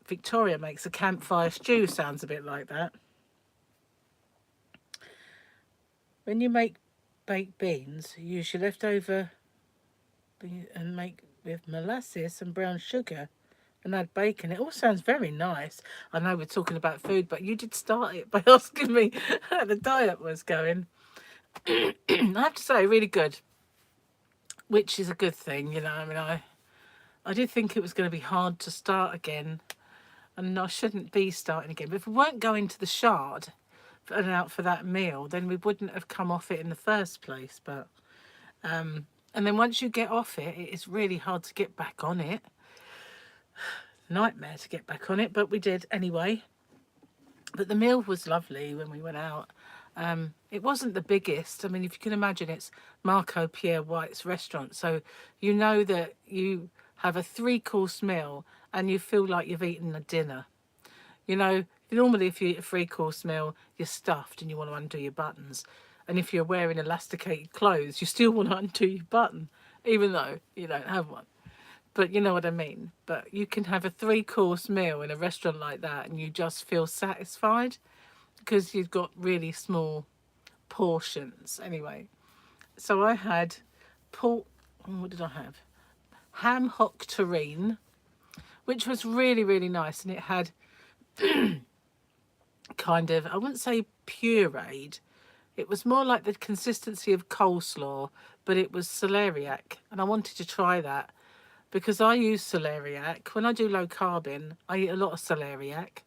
Victoria makes a campfire stew, sounds a bit like that. When you make baked beans, use your leftover and make with molasses and brown sugar and add bacon. It all sounds very nice. I know we're talking about food, but you did start it by asking me how the diet was going. I have to say, really good, which is a good thing, you know. I mean, I did think it was going to be hard to start again, and I shouldn't be starting again. But if we weren't going to the Shard and out for that meal, then we wouldn't have come off it in the first place. But and then once you get off it, it is really hard to get back on it. Nightmare to get back on it, but we did anyway. But the meal was lovely when we went out. It wasn't the biggest. I mean, if you can imagine, it's Marco Pierre White's restaurant. So you know that you have a 3-course meal and you feel like you've eaten a dinner. You know, normally if you eat a 3-course meal, you're stuffed and you want to undo your buttons. And if you're wearing elasticated clothes, you still want to undo your button, even though you don't have one. But you know what I mean. But you can have a 3-course meal in a restaurant like that and you just feel satisfied because you've got really small portions. Anyway, so I had pork, what did I have? Ham hock terrine, which was really, really nice. And it had kind of, I wouldn't say pureed. It was more like the consistency of coleslaw, but it was celeriac. And I wanted to try that because I use celeriac. When I do low carbing, I eat a lot of celeriac.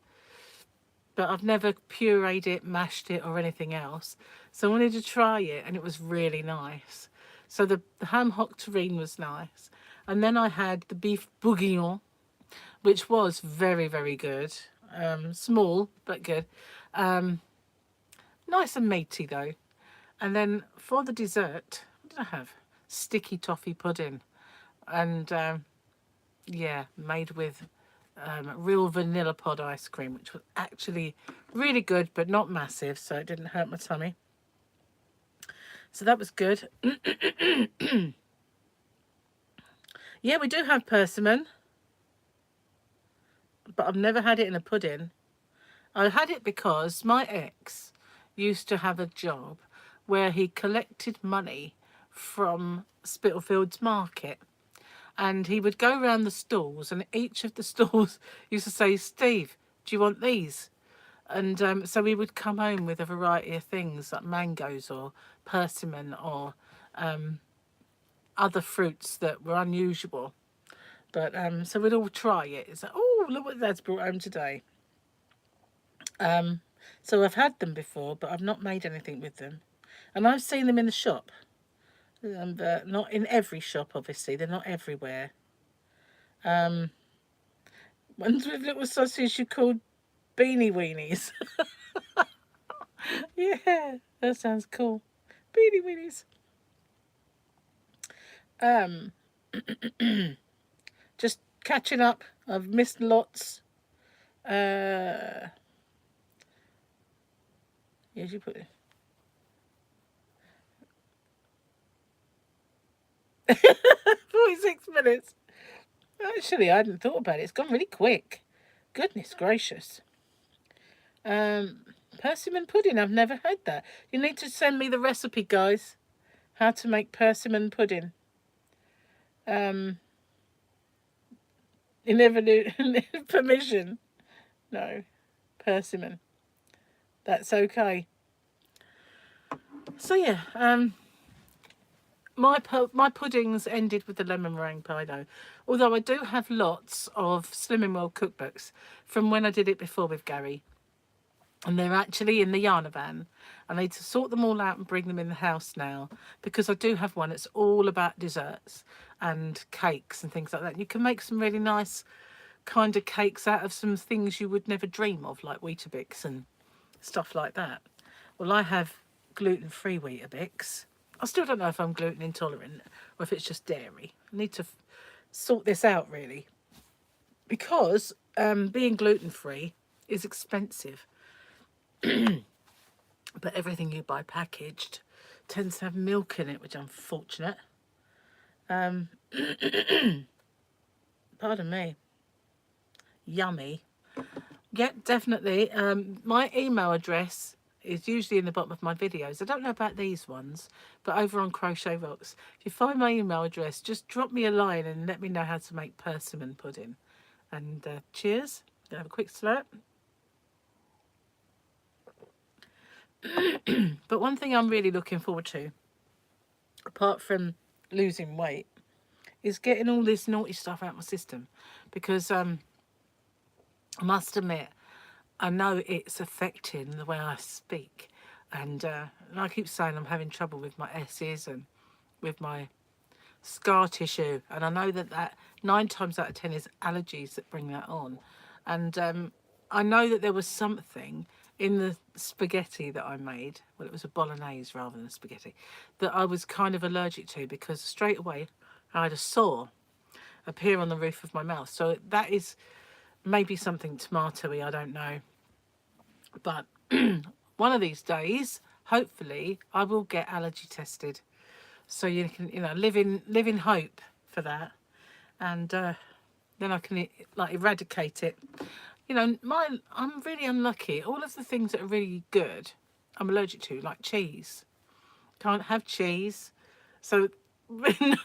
But I've never pureed it, mashed it, or anything else. So I wanted to try it, and it was really nice. So the ham hock terrine was nice. And then I had the beef bourguignon, which was very, very good. Small, but good. Nice and meaty, though. And then for the dessert, what did I have? Sticky toffee pudding. And, yeah, made with real vanilla pod ice cream, which was actually really good, but not massive, so it didn't hurt my tummy. So that was good. Yeah, we do have persimmon, but I've never had it in a pudding. I had it because my ex used to have a job where he collected money from Spitalfields Market. And he would go around the stalls, and each of the stalls used to say, Steve, do you want these? And so he would come home with a variety of things like mangoes or persimmon or other fruits that were unusual. But so we'd all try it. It's like, oh, look what Dad's brought home today. So I've had them before, but I've not made anything with them. And I've seen them in the shop. Not in every shop, obviously. They're not everywhere. Ones with little sausage you called beanie weenies. Yeah, that sounds cool. Beanie weenies. Just catching up. I've missed lots. Yeah, you put it. 46 minutes. Actually, I hadn't thought about it. It's gone really quick. Goodness gracious. Persimmon pudding. I've never had that. You need to send me the recipe, guys. How to make persimmon pudding. You never knew. Permission. No. Persimmon. That's okay. So yeah, my puddings ended with the lemon meringue pie though. Although I do have lots of Slimming World cookbooks from when I did it before with Gary. And they're actually in the Yarna van. I need to sort them all out and bring them in the house now, because I do have one that's all about desserts and cakes and things like that. And you can make some really nice kind of cakes out of some things you would never dream of, like Weetabix and stuff like that. Well, I have gluten-free Weetabix. I still don't know if I'm gluten intolerant or if it's just dairy. I need to sort this out, really, because being gluten-free is expensive. But everything you buy packaged tends to have milk in it, which is unfortunate. Pardon me. Yummy. Yeah, definitely. My email address is usually in the bottom of my videos. I don't know about these ones, but over on Crochet Rocks, if you find my email address, just drop me a line and let me know how to make persimmon pudding. And cheers. Gonna have a quick slurp. But one thing I'm really looking forward to, apart from losing weight, is getting all this naughty stuff out of my system. Because I must admit, I know it's affecting the way I speak. And I keep saying I'm having trouble with my S's and with my scar tissue. And I know that 9 times out of 10 is allergies that bring that on. And I know that there was something in the spaghetti that I made, well, it was a bolognese rather than spaghetti, that I was kind of allergic to, because straight away I had a sore appear on the roof of my mouth. So that is maybe something tomatoey, I don't know. But one of these days, hopefully, I will get allergy tested. So you can, live in hope for that. And then I can like eradicate it. I'm really unlucky. All of the things that are really good, I'm allergic to, like cheese. Can't have cheese. So no,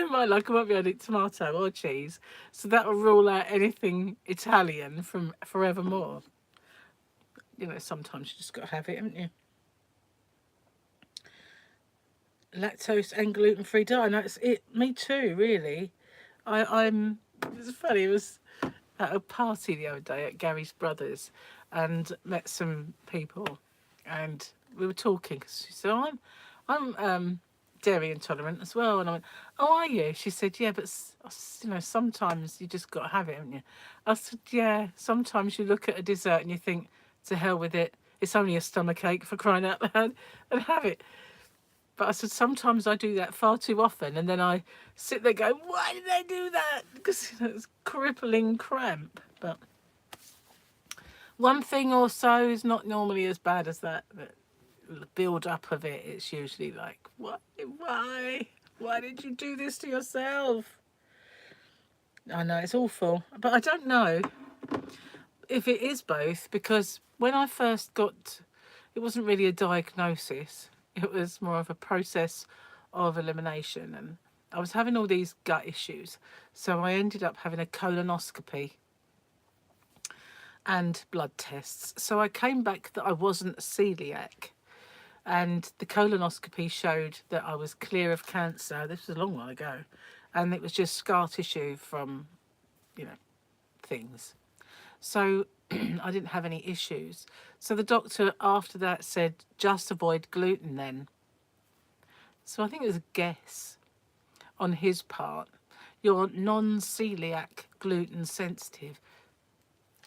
my luck, I won't be able to eat tomato or cheese. So that will rule out anything Italian from forevermore. Sometimes you just got to have it, haven't you? Lactose and gluten-free diet. No, me too, really. It's funny, it was at a party the other day at Gary's brother's, and met some people, and we were talking, because she said, I'm dairy intolerant as well. And I went, oh, are you? She said, yeah, but sometimes you just got to have it, haven't you? I said, yeah, sometimes you look at a dessert and you think, to hell with it, it's only a stomach ache, for crying out loud, and have it. But I said, sometimes I do that far too often, and then I sit there going, why did they do that? Because it's crippling cramp. But one thing or so is not normally as bad as that. But the build up of it, it's usually like, what? Why did you do this to yourself? I know, it's awful. But I don't know if it is both, because when I first got, it wasn't really a diagnosis. It was more of a process of elimination, and I was having all these gut issues. So I ended up having a colonoscopy and blood tests. So I came back that I wasn't celiac, and the colonoscopy showed that I was clear of cancer. This was a long while ago, and it was just scar tissue from, things. So I didn't have any issues. So the doctor after that said, just avoid gluten then. So I think it was a guess on his part. You're non-celiac, gluten sensitive.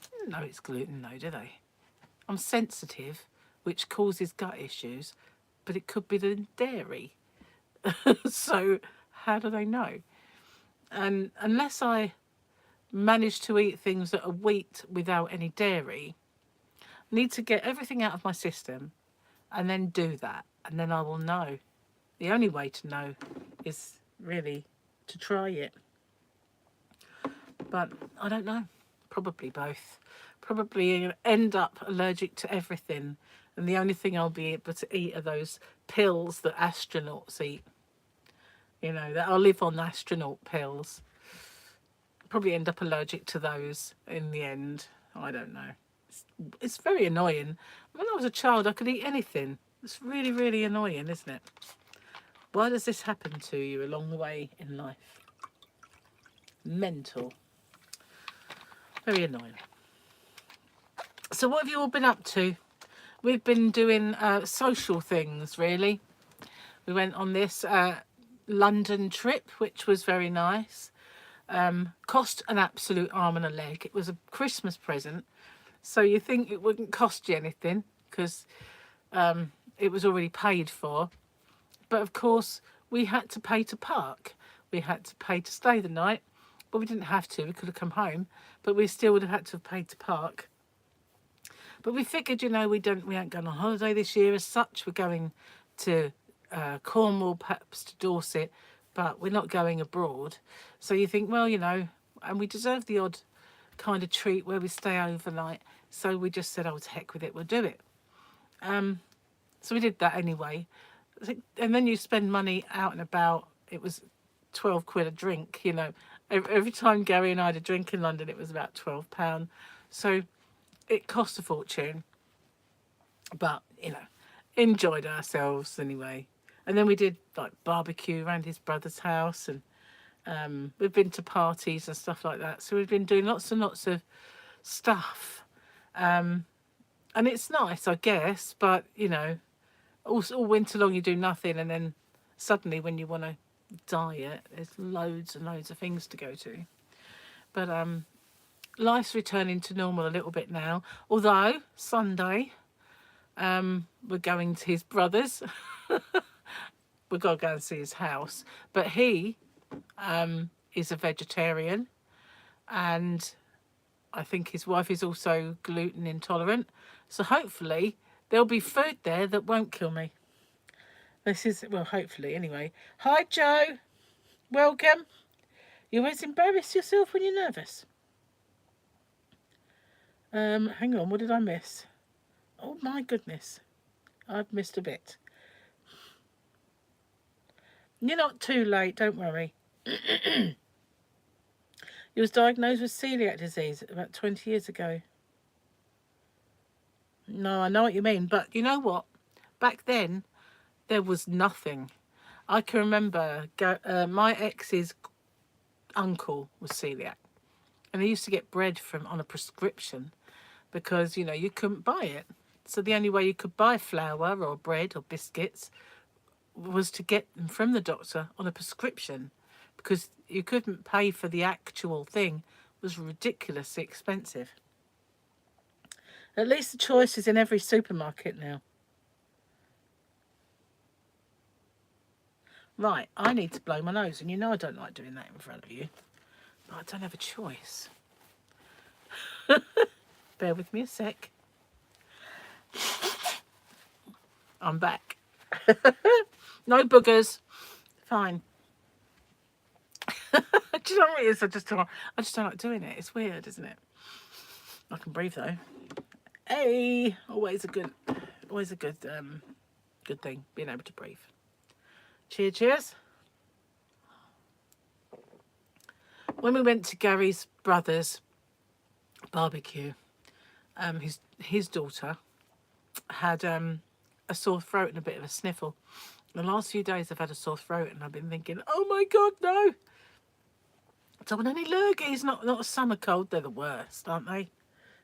They didn't know it's gluten though, do they? I'm sensitive, which causes gut issues, but it could be the dairy. So how do they know? And unless I manage to eat things that are wheat without any dairy, I need to get everything out of my system and then do that, and then I will know. The only way to know is really to try it. But I don't know. Probably both. Probably end up allergic to everything, and the only thing I'll be able to eat are those pills that astronauts eat. That I'll live on astronaut pills. Probably end up allergic to those in the end. I don't know. It's very annoying. When I was a child, I could eat anything. It's really, really annoying, isn't it? Why does this happen to you along the way in life? Mental. Very annoying. So what have you all been up to? We've been doing social things, really. We went on this London trip, which was very nice. Cost an absolute arm and a leg. It was a Christmas present, so you think it wouldn't cost you anything, because it was already paid for. But of course, we had to pay to park. We had to pay to stay the night. But we didn't have to. We could have come home, but we still would have had to have paid to park. But we figured, we ain't going on holiday this year as such. We're going to Cornwall, perhaps to Dorset, but we're not going abroad. So you think, well, and we deserve the odd kind of treat where we stay overnight. So we just said, oh, to heck with it, we'll do it. So we did that anyway. And then you spend money out and about. It was 12 quid a drink, Every time Gary and I had a drink in London, it was about £12. So it cost a fortune, but enjoyed ourselves anyway. And then we did like barbecue around his brother's house, and we've been to parties and stuff like that. So we've been doing lots and lots of stuff, and it's nice, I guess. But all winter long you do nothing, and then suddenly when you want to diet, there's loads and loads of things to go to. But life's returning to normal a little bit now. Although Sunday, we're going to his brother's. We've got to go and see his house. But he is a vegetarian, and I think his wife is also gluten intolerant. So hopefully there'll be food there that won't kill me. This is, well, hopefully anyway. Hi, Joe. Welcome. You always embarrass yourself when you're nervous. Hang on, what did I miss? Oh my goodness. I've missed a bit. You're not too late, don't worry. He was diagnosed with celiac disease about 20 years ago. No, I know what you mean, but you know what? Back then, there was nothing. I can remember my ex's uncle was celiac, and he used to get bread on a prescription because, you couldn't buy it. So the only way you could buy flour or bread or biscuits was to get them from the doctor on a prescription, because you couldn't pay for the actual thing. It was ridiculously expensive. At least the choice is in every supermarket now. Right, I need to blow my nose, and I don't like doing that in front of you, but I don't have a choice. Bear with me a sec. I'm back. No boogers. Fine. Do you know what it is? I just don't like doing it. It's weird, isn't it? I can breathe though. Hey, always a good thing, being able to breathe. Cheers. When we went to Gary's brother's barbecue, his daughter had a sore throat and a bit of a sniffle. The last few days I've had a sore throat, and I've been thinking, oh my God, no. So when any lurgies, not a summer cold, they're the worst, aren't they?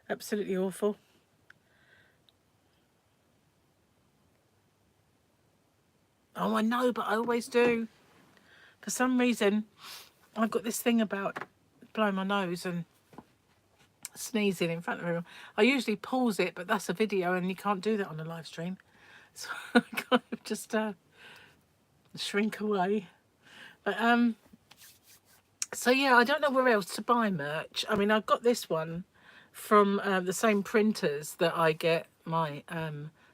Absolutely awful. Oh, I know, but I always do. For some reason, I've got this thing about blowing my nose and sneezing in front of everyone. I usually pause it, but that's a video and you can't do that on a live stream. So I kind of just shrink away. But so yeah, I don't know where else to buy merch. I mean, I've got this one from the same printers that I get my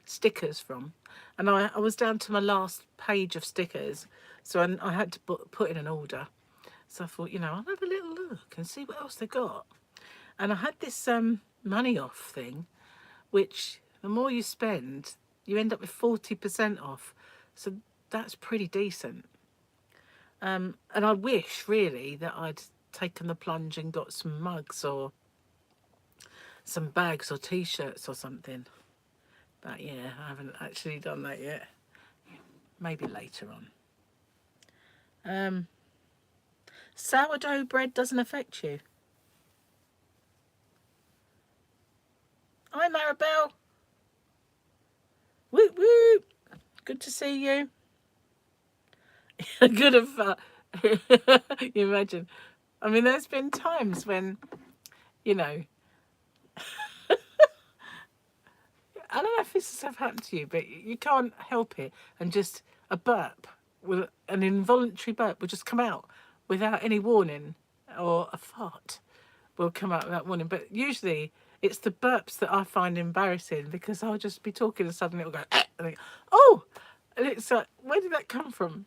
stickers from, and I was down to my last page of stickers, so I had to put in an order. So I thought, I'll have a little look and see what else they got. And I had this money off thing, which the more you spend, you end up with 40% off. So that's pretty decent. And I wish really that I'd taken the plunge and got some mugs or some bags or t-shirts or something. But yeah, I haven't actually done that yet. Maybe later on. Sourdough bread doesn't affect you. Hi, Maribel. Whoop, whoop. Good to see you. Good of you imagine. I mean, there's been times when, I don't know if this has ever happened to you, but you can't help it, and just a burp, an involuntary burp will just come out without any warning, or a fart will come out without warning. But usually it's the burps that I find embarrassing, because I'll just be talking and suddenly it'll go, and I go, oh, and it's like, where did that come from?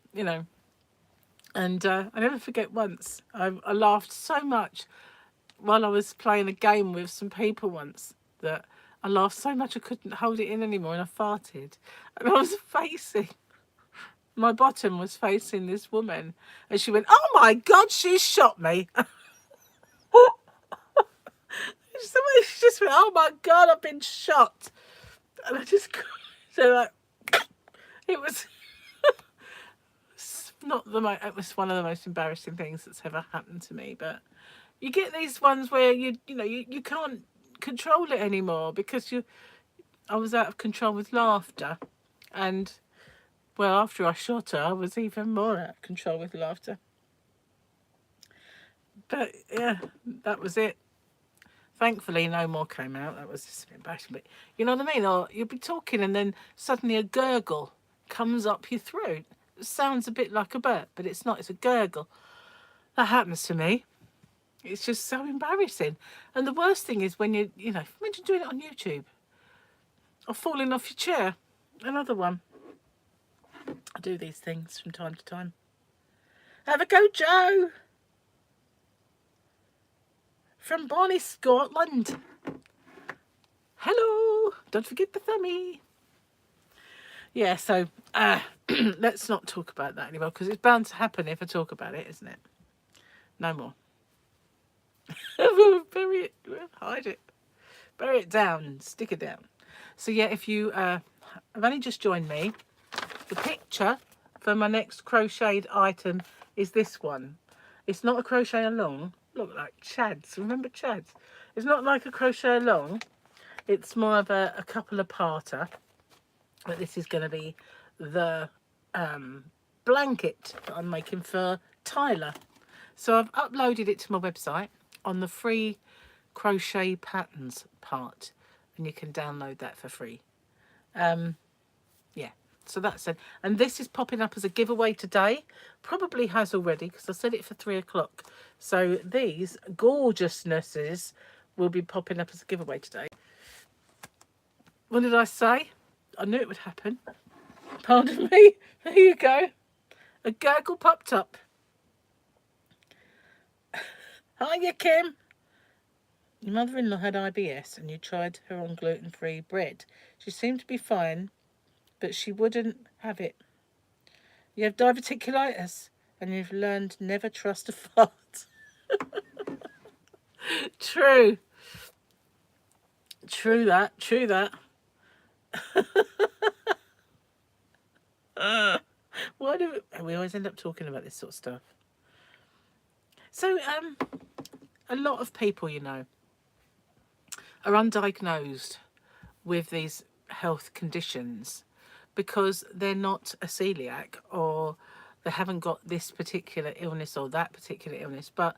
And I never forget once, I laughed so much while I was playing a game with some people once, that I laughed so much I couldn't hold it in anymore, and I farted. And I was facing my bottom was facing this woman, and she went, "Oh my God, she shot me." She just went, "Oh my God, I've been shot," and I just so like it was not the most. It was one of the most embarrassing things that's ever happened to me. But you get these ones where you can't control it anymore because I was out of control with laughter, and well, after I shot her, I was even more out of control with laughter. But yeah, that was it. Thankfully, no more came out. That was just a bit embarrassing. But you know what I mean? Or you'll be talking and then suddenly a gurgle comes up your throat. It sounds a bit like a burp, but it's not. It's a gurgle. That happens to me. It's just so embarrassing. And the worst thing is when imagine doing it on YouTube or falling off your chair. Another one. I do these things from time to time. Have a go, Joe. From Bonnie, Scotland. Hello. Don't forget the thummy. Yeah, so let's not talk about that anymore because it's bound to happen if I talk about it, isn't it? No more. Bury it, hide it, bury it down, stick it down. So yeah, if you have only just joined me, the picture for my next crocheted item is this one. It's not a crochet along. Look, like Chads. Remember Chads? It's not like a crochet along. It's more of a couple of parter. But this is going to be the blanket that I'm making for Tyler. So I've uploaded it to my website on the free crochet patterns part, and you can download that for free. Yeah, so that's it. And this is popping up as a giveaway today. Probably has already because I said it for 3 o'clock. So these gorgeousnesses will be popping up as a giveaway today. What did I say? I knew it would happen. Pardon me. There you go. A gurgle popped up. Hiya, Kim. Your mother-in-law had IBS and you tried her on gluten-free bread. She seemed to be fine, but she wouldn't have it. You have diverticulitis and you've learned never trust a fart. True. True that. True that. Why do we always end up talking about this sort of stuff? So, a lot of people, are undiagnosed with these health conditions because they're not a celiac or they haven't got this particular illness or that particular illness. But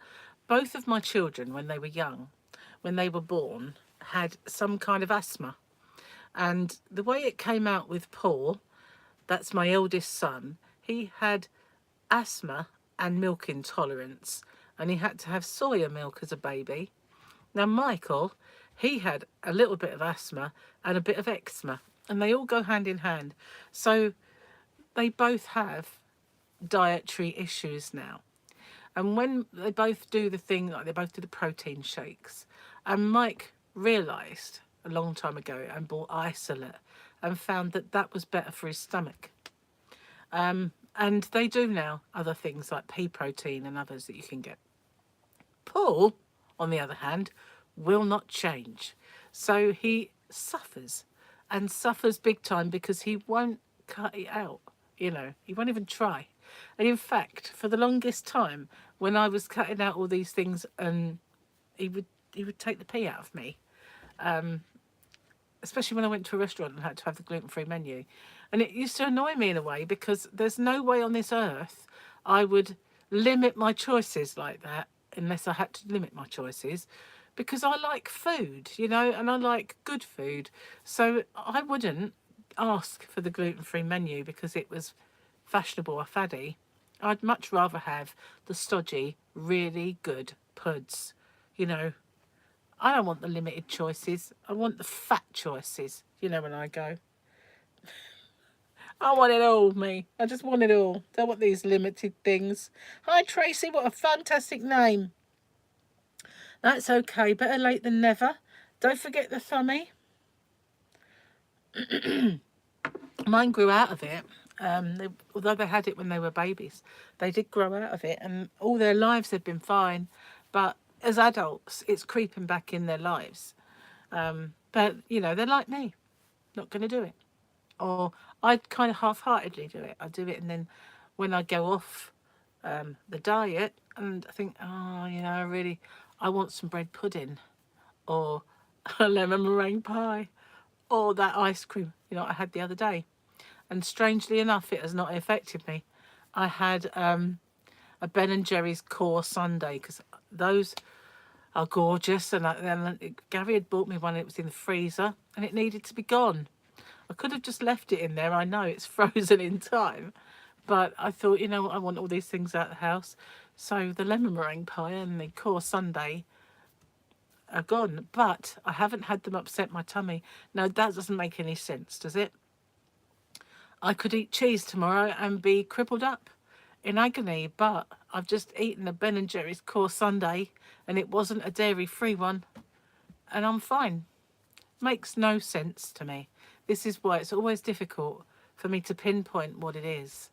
both of my children, when they were young, when they were born, had some kind of asthma. And the way it came out with Paul, that's my eldest son, he had asthma and milk intolerance, and he had to have soya milk as a baby. Now Michael, he had a little bit of asthma and a bit of eczema, and they all go hand in hand. So they both have dietary issues now. And when they both do the thing, like they both do the protein shakes, and Mike realised a long time ago and bought isolate and found that that was better for his stomach. And they do now other things like pea protein and others that you can get. Paul, on the other hand, will not change. So he suffers and suffers big time because he won't cut it out. He won't even try. And in fact, for the longest time, when I was cutting out all these things, he would take the pee out of me. Especially when I went to a restaurant and had to have the gluten-free menu. And it used to annoy me in a way because there's no way on this earth I would limit my choices like that unless I had to limit my choices, because I like food, and I like good food. So I wouldn't ask for the gluten-free menu because it was fashionable or faddy. I'd much rather have the stodgy, really good puds, I don't want the limited choices. I want the fat choices, when I go. I want it all, me. I just want it all. Don't want these limited things. Hi, Tracy. What a fantastic name. That's okay. Better late than never. Don't forget the thummy. Mine grew out of it. Although they had it when they were babies, they did grow out of it, and all their lives they've been fine. But as adults, it's creeping back in their lives. But you know, they're like me, not going to do it. Or I'd kind of half-heartedly do it. I do it, and then when I go off the diet, and I think, oh, you know, I want some bread pudding, or a lemon meringue pie, or that ice cream, you know, I had the other day. And strangely enough, it has not affected me. I had a Ben and Jerry's core sundae, because those are gorgeous. And Gary had bought me one. It was in the freezer, and it needed to be gone. I could have just left it in there. I know it's frozen in time, but I thought, you know what, I want all these things out of the house. So the lemon meringue pie and the core sundae are gone, but I haven't had them upset my tummy. Now, that doesn't make any sense, does it? I could eat cheese tomorrow and be crippled up in agony, but I've just eaten a Ben and Jerry's core sundae, and it wasn't a dairy-free one, and I'm fine. Makes no sense to me. This is why it's always difficult for me to pinpoint what it is.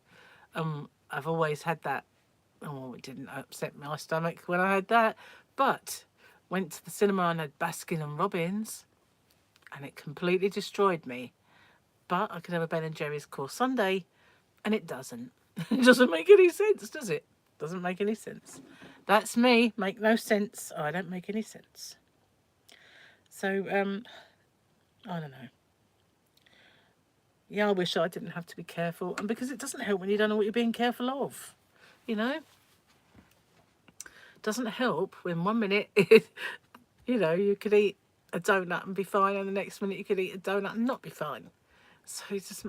I've always had that. Oh, it didn't upset my stomach when I had that, but went to the cinema and had Baskin and Robbins, and it completely destroyed me. But I could have a Ben and Jerry's core sundae, and it doesn't. It doesn't make any sense, does it? Doesn't make any sense. That's me. Make no sense. I don't make any sense. So, I don't know. Yeah, I wish I didn't have to be careful. And because it doesn't help when you don't know what you're being careful of. You know? It doesn't help when 1 minute, you know, you could eat a donut and be fine, and the next minute you could eat a donut and not be fine. So you just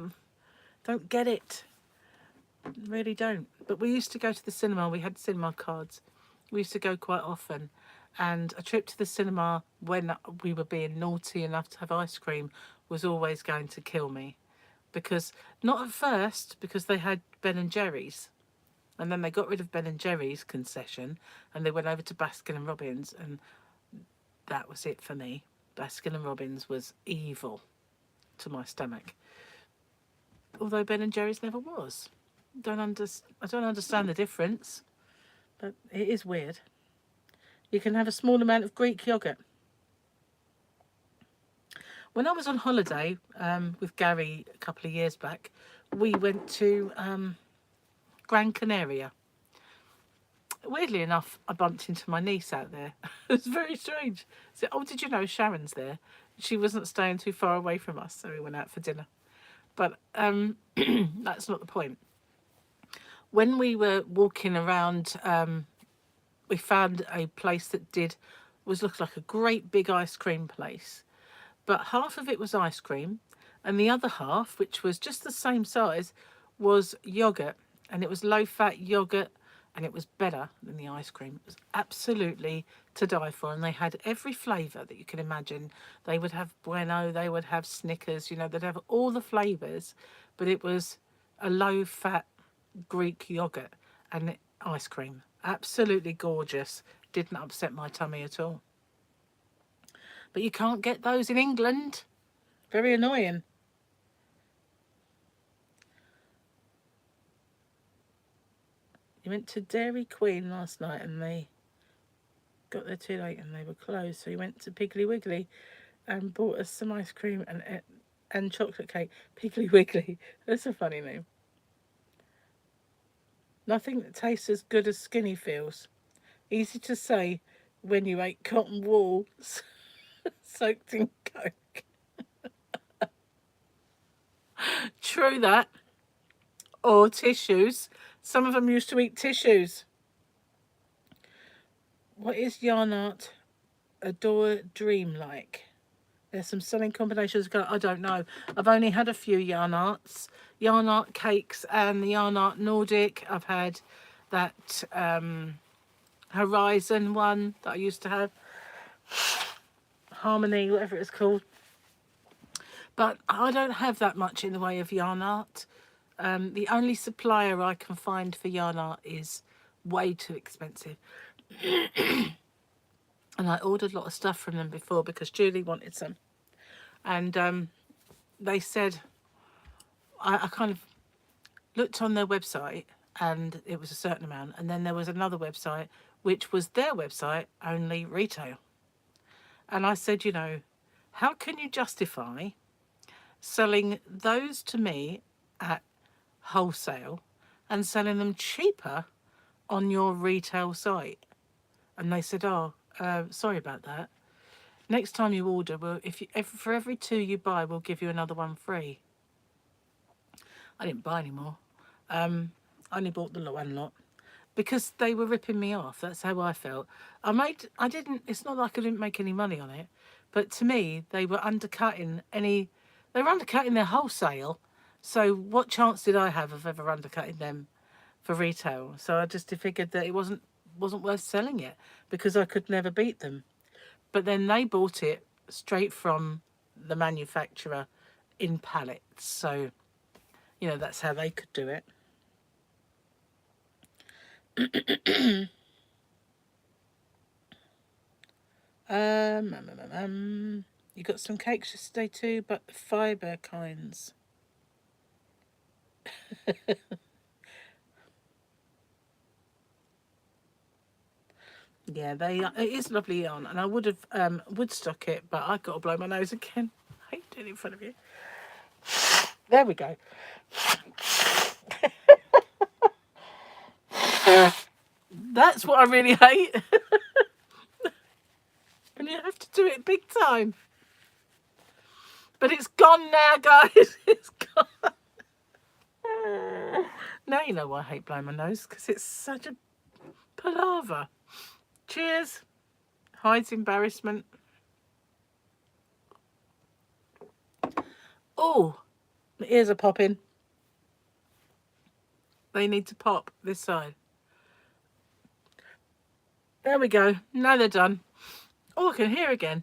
don't get it. Really don't. But we used to go to the cinema. We had cinema cards. We used to go quite often. And a trip to the cinema when we were being naughty enough to have ice cream was always going to kill me. Because, not at first, because they had Ben and Jerry's. And then they got rid of Ben and Jerry's concession, and they went over to Baskin and Robbins, and that was it for me. Baskin and Robbins was evil to my stomach. Although Ben and Jerry's never was. I don't understand the difference, but it is weird. You can have a small amount of Greek yogurt. When I was on holiday with Gary a couple of years back, we went to Gran Canaria. Weirdly enough, I bumped into my niece out there. It was very strange. So, oh, did you know Sharon's there? She wasn't staying too far away from us, so we went out for dinner. But that's not the point. When we were walking around, we found a place that looked like a great big ice cream place. But half of it was ice cream, and the other half, which was just the same size, was yogurt. And it was low-fat yogurt, and it was better than the ice cream. It was absolutely to die for. And they had every flavour that you can imagine. They would have Bueno, they would have Snickers, you know, they'd have all the flavours. But it was a low-fat Greek yogurt and ice cream. Absolutely gorgeous. Didn't upset my tummy at all. But you can't get those in England. Very annoying. You went to Dairy Queen last night and they got there too late and they were closed. So you went to Piggly Wiggly and bought us some ice cream and chocolate cake. Piggly Wiggly. That's a funny name. Nothing that tastes as good as Skinny feels. Easy to say when you ate cotton wool soaked in Coke. True that. Or tissues. Some of them used to eat tissues. What is yarn art adore dream like? There's some stunning combinations. I don't know. I've only had a few yarn arts. Yarn art cakes and the yarn art Nordic. I've had that Horizon one that I used to have. Harmony, whatever it's called. But I don't have that much in the way of yarn art. The only supplier I can find for yarn art is way too expensive. And I ordered a lot of stuff from them before because Julie wanted some. And they said, I kind of looked on their website and it was a certain amount, and then there was another website which was their website only retail. And I said, you know, how can you justify selling those to me at wholesale and selling them cheaper on your retail site? And they said, oh, sorry about that. Next time you order, well, for every 2 you buy, we'll give you another one free. I didn't buy any more. I only bought the one lot because they were ripping me off. That's how I felt. It's not like I didn't make any money on it, but to me, they were undercutting their wholesale. So what chance did I have of ever undercutting them for retail? So I just figured that it wasn't worth selling it because I could never beat them. But then they bought it straight from the manufacturer in pallets. So, you know, that's how they could do it. You got some cakes yesterday too, but the fibre kinds. Yeah, it is lovely yarn, and I would have Woodstock it, but I got to blow my nose again. I hate doing it in front of you. There we go. That's what I really hate. And you have to do it big time. But it's gone now, guys. It's gone. Now you know why I hate blowing my nose, because it's such a palaver. Cheers. Hides embarrassment. Oh, the ears are popping. They need to pop this side. There we go. Now they're done. Oh, I can hear again.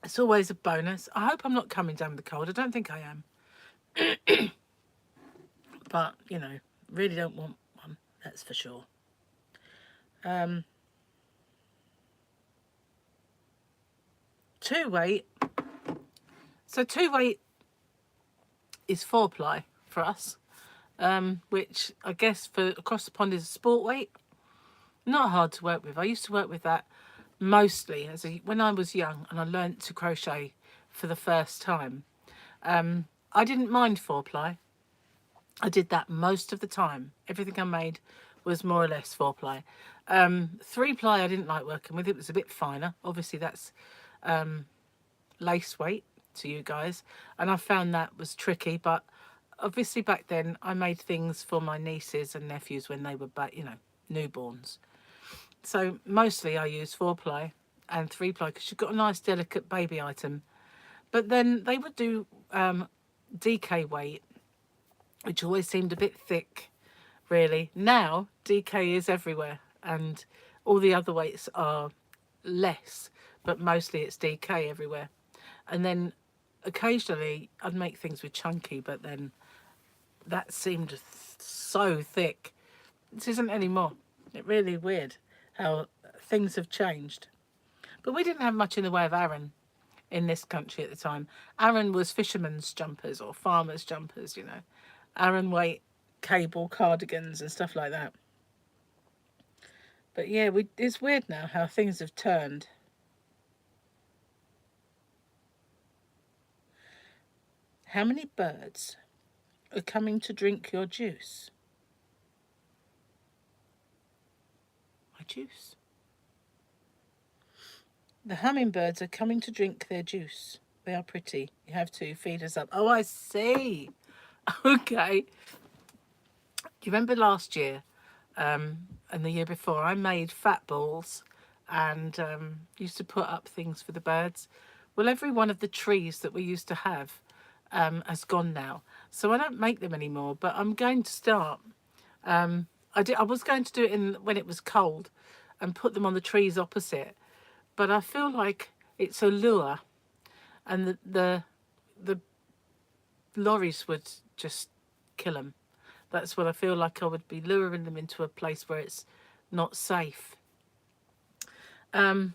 It's always a bonus. I hope I'm not coming down with the cold. I don't think I am. But, you know, really don't want one. That's for sure. Two-weight. So two-weight is 4-ply for us, which I guess for across the pond is a sport weight. Not hard to work with. I used to work with that mostly when I was young and I learnt to crochet for the first time. I didn't mind 4-ply. I did that most of the time. Everything I made was more or less 4-ply. 3-ply I didn't like working with. It was a bit finer. Obviously that's lace weight to you guys, and I found that was tricky, but obviously back then I made things for my nieces and nephews when they were newborns. So mostly I use 4-ply and 3-ply because you've got a nice delicate baby item. But then they would do DK weight, which always seemed a bit thick, really. Now DK is everywhere and all the other weights are less, but mostly it's DK everywhere. And then occasionally I'd make things with chunky, but then that seemed so thick. This isn't anymore. It's really weird how things have changed. But we didn't have much in the way of Aran in this country at the time. Aran was fishermen's jumpers or farmers' jumpers, you know. Aran weight cable cardigans and stuff like that. But yeah, it's weird now how things have turned. How many birds are coming to drink your juice? My juice? The hummingbirds are coming to drink their juice. They are pretty. You have to feed us up. Oh, I see. Okay. Do you remember last year and the year before, I made fat balls and used to put up things for the birds? Well, every one of the trees that we used to have has gone now. So I don't make them anymore, but I'm going to start. I was going to do it when it was cold and put them on the trees opposite. But I feel like it's a lure, and the lorries would just kill them. That's what I feel like. I would be luring them into a place where it's not safe. The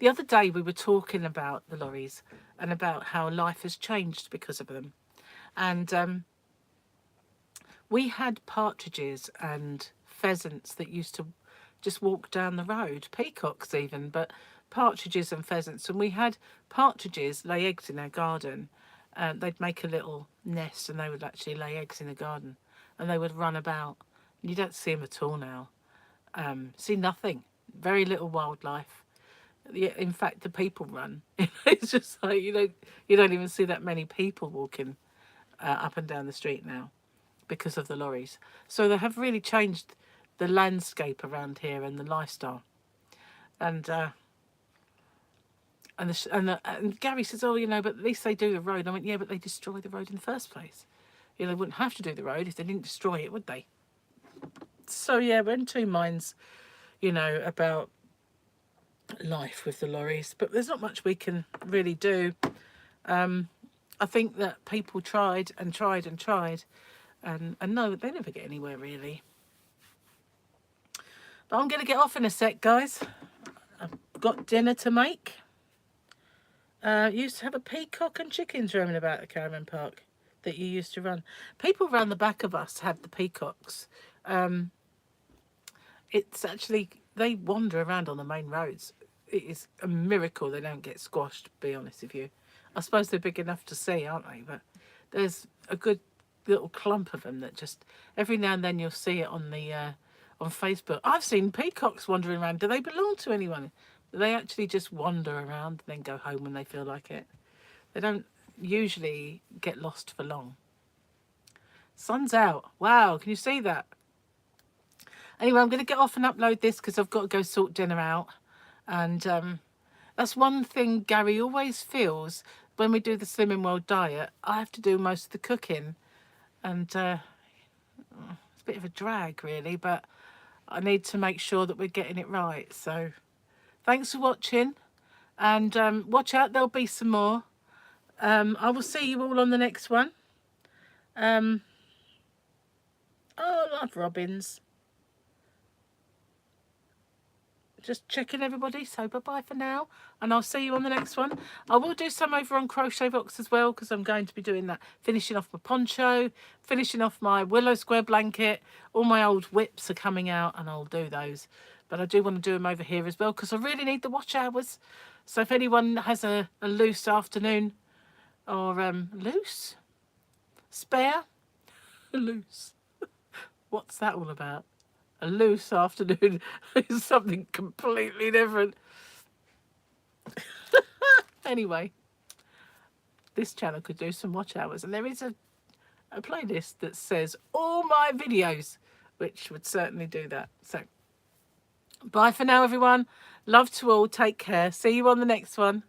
other day we were talking about the lorries and about how life has changed because of them. And We had partridges and pheasants that used to just walk down the road, peacocks even, but partridges and pheasants. And we had partridges lay eggs in our garden. They'd make a little nest and they would actually lay eggs in the garden and they would run about. You don't see them at all now. See nothing, very little wildlife. Yeah, in fact, the people run. It's just like you don't even see that many people walking up and down the street now because of the lorries. So they have really changed the landscape around here and the lifestyle. And and Gary says, oh, but at least they do the road. I went, yeah, but they destroy the road in the first place. They wouldn't have to do the road if they didn't destroy it, would they? So yeah, we're in two minds, about life with the lorries, but there's not much we can really do. I think that people tried and tried and tried, and no, they never get anywhere really. But I'm going to get off in a sec, guys. I've got dinner to make. Used to have a peacock and chickens roaming about the caravan park that you used to run. People around the back of us have the peacocks. It's actually, they wander around on the main roads. It is a miracle they don't get squashed, to be honest with you. I suppose they're big enough to see, aren't they? But there's a good little clump of them that just, every now and then you'll see it on the on Facebook. I've seen peacocks wandering around. Do they belong to anyone? Do they actually just wander around and then go home when they feel like it? They don't usually get lost for long. Sun's out. Wow, can you see that? Anyway, I'm going to get off and upload this because I've got to go sort dinner out. And that's one thing Gary always feels when we do the Slimming World diet. I have to do most of the cooking. And it's a bit of a drag, really, but I need to make sure that we're getting it right. So thanks for watching. And watch out, there'll be some more. I will see you all on the next one. Oh, I love robins. Just checking everybody, so bye-bye for now, and I'll see you on the next one. I will do some over on Crochet Box as well, because I'm going to be doing that, finishing off my poncho, finishing off my willow square blanket. All my old whips are coming out, and I'll do those. But I do want to do them over here as well, because I really need the watch hours. So if anyone has a loose afternoon, or loose? Spare? Loose. What's that all about? A loose afternoon is something completely different. Anyway, this channel could do some watch hours. And there is a playlist that says all my videos, which would certainly do that. So, bye for now, everyone. Love to all. Take care. See you on the next one.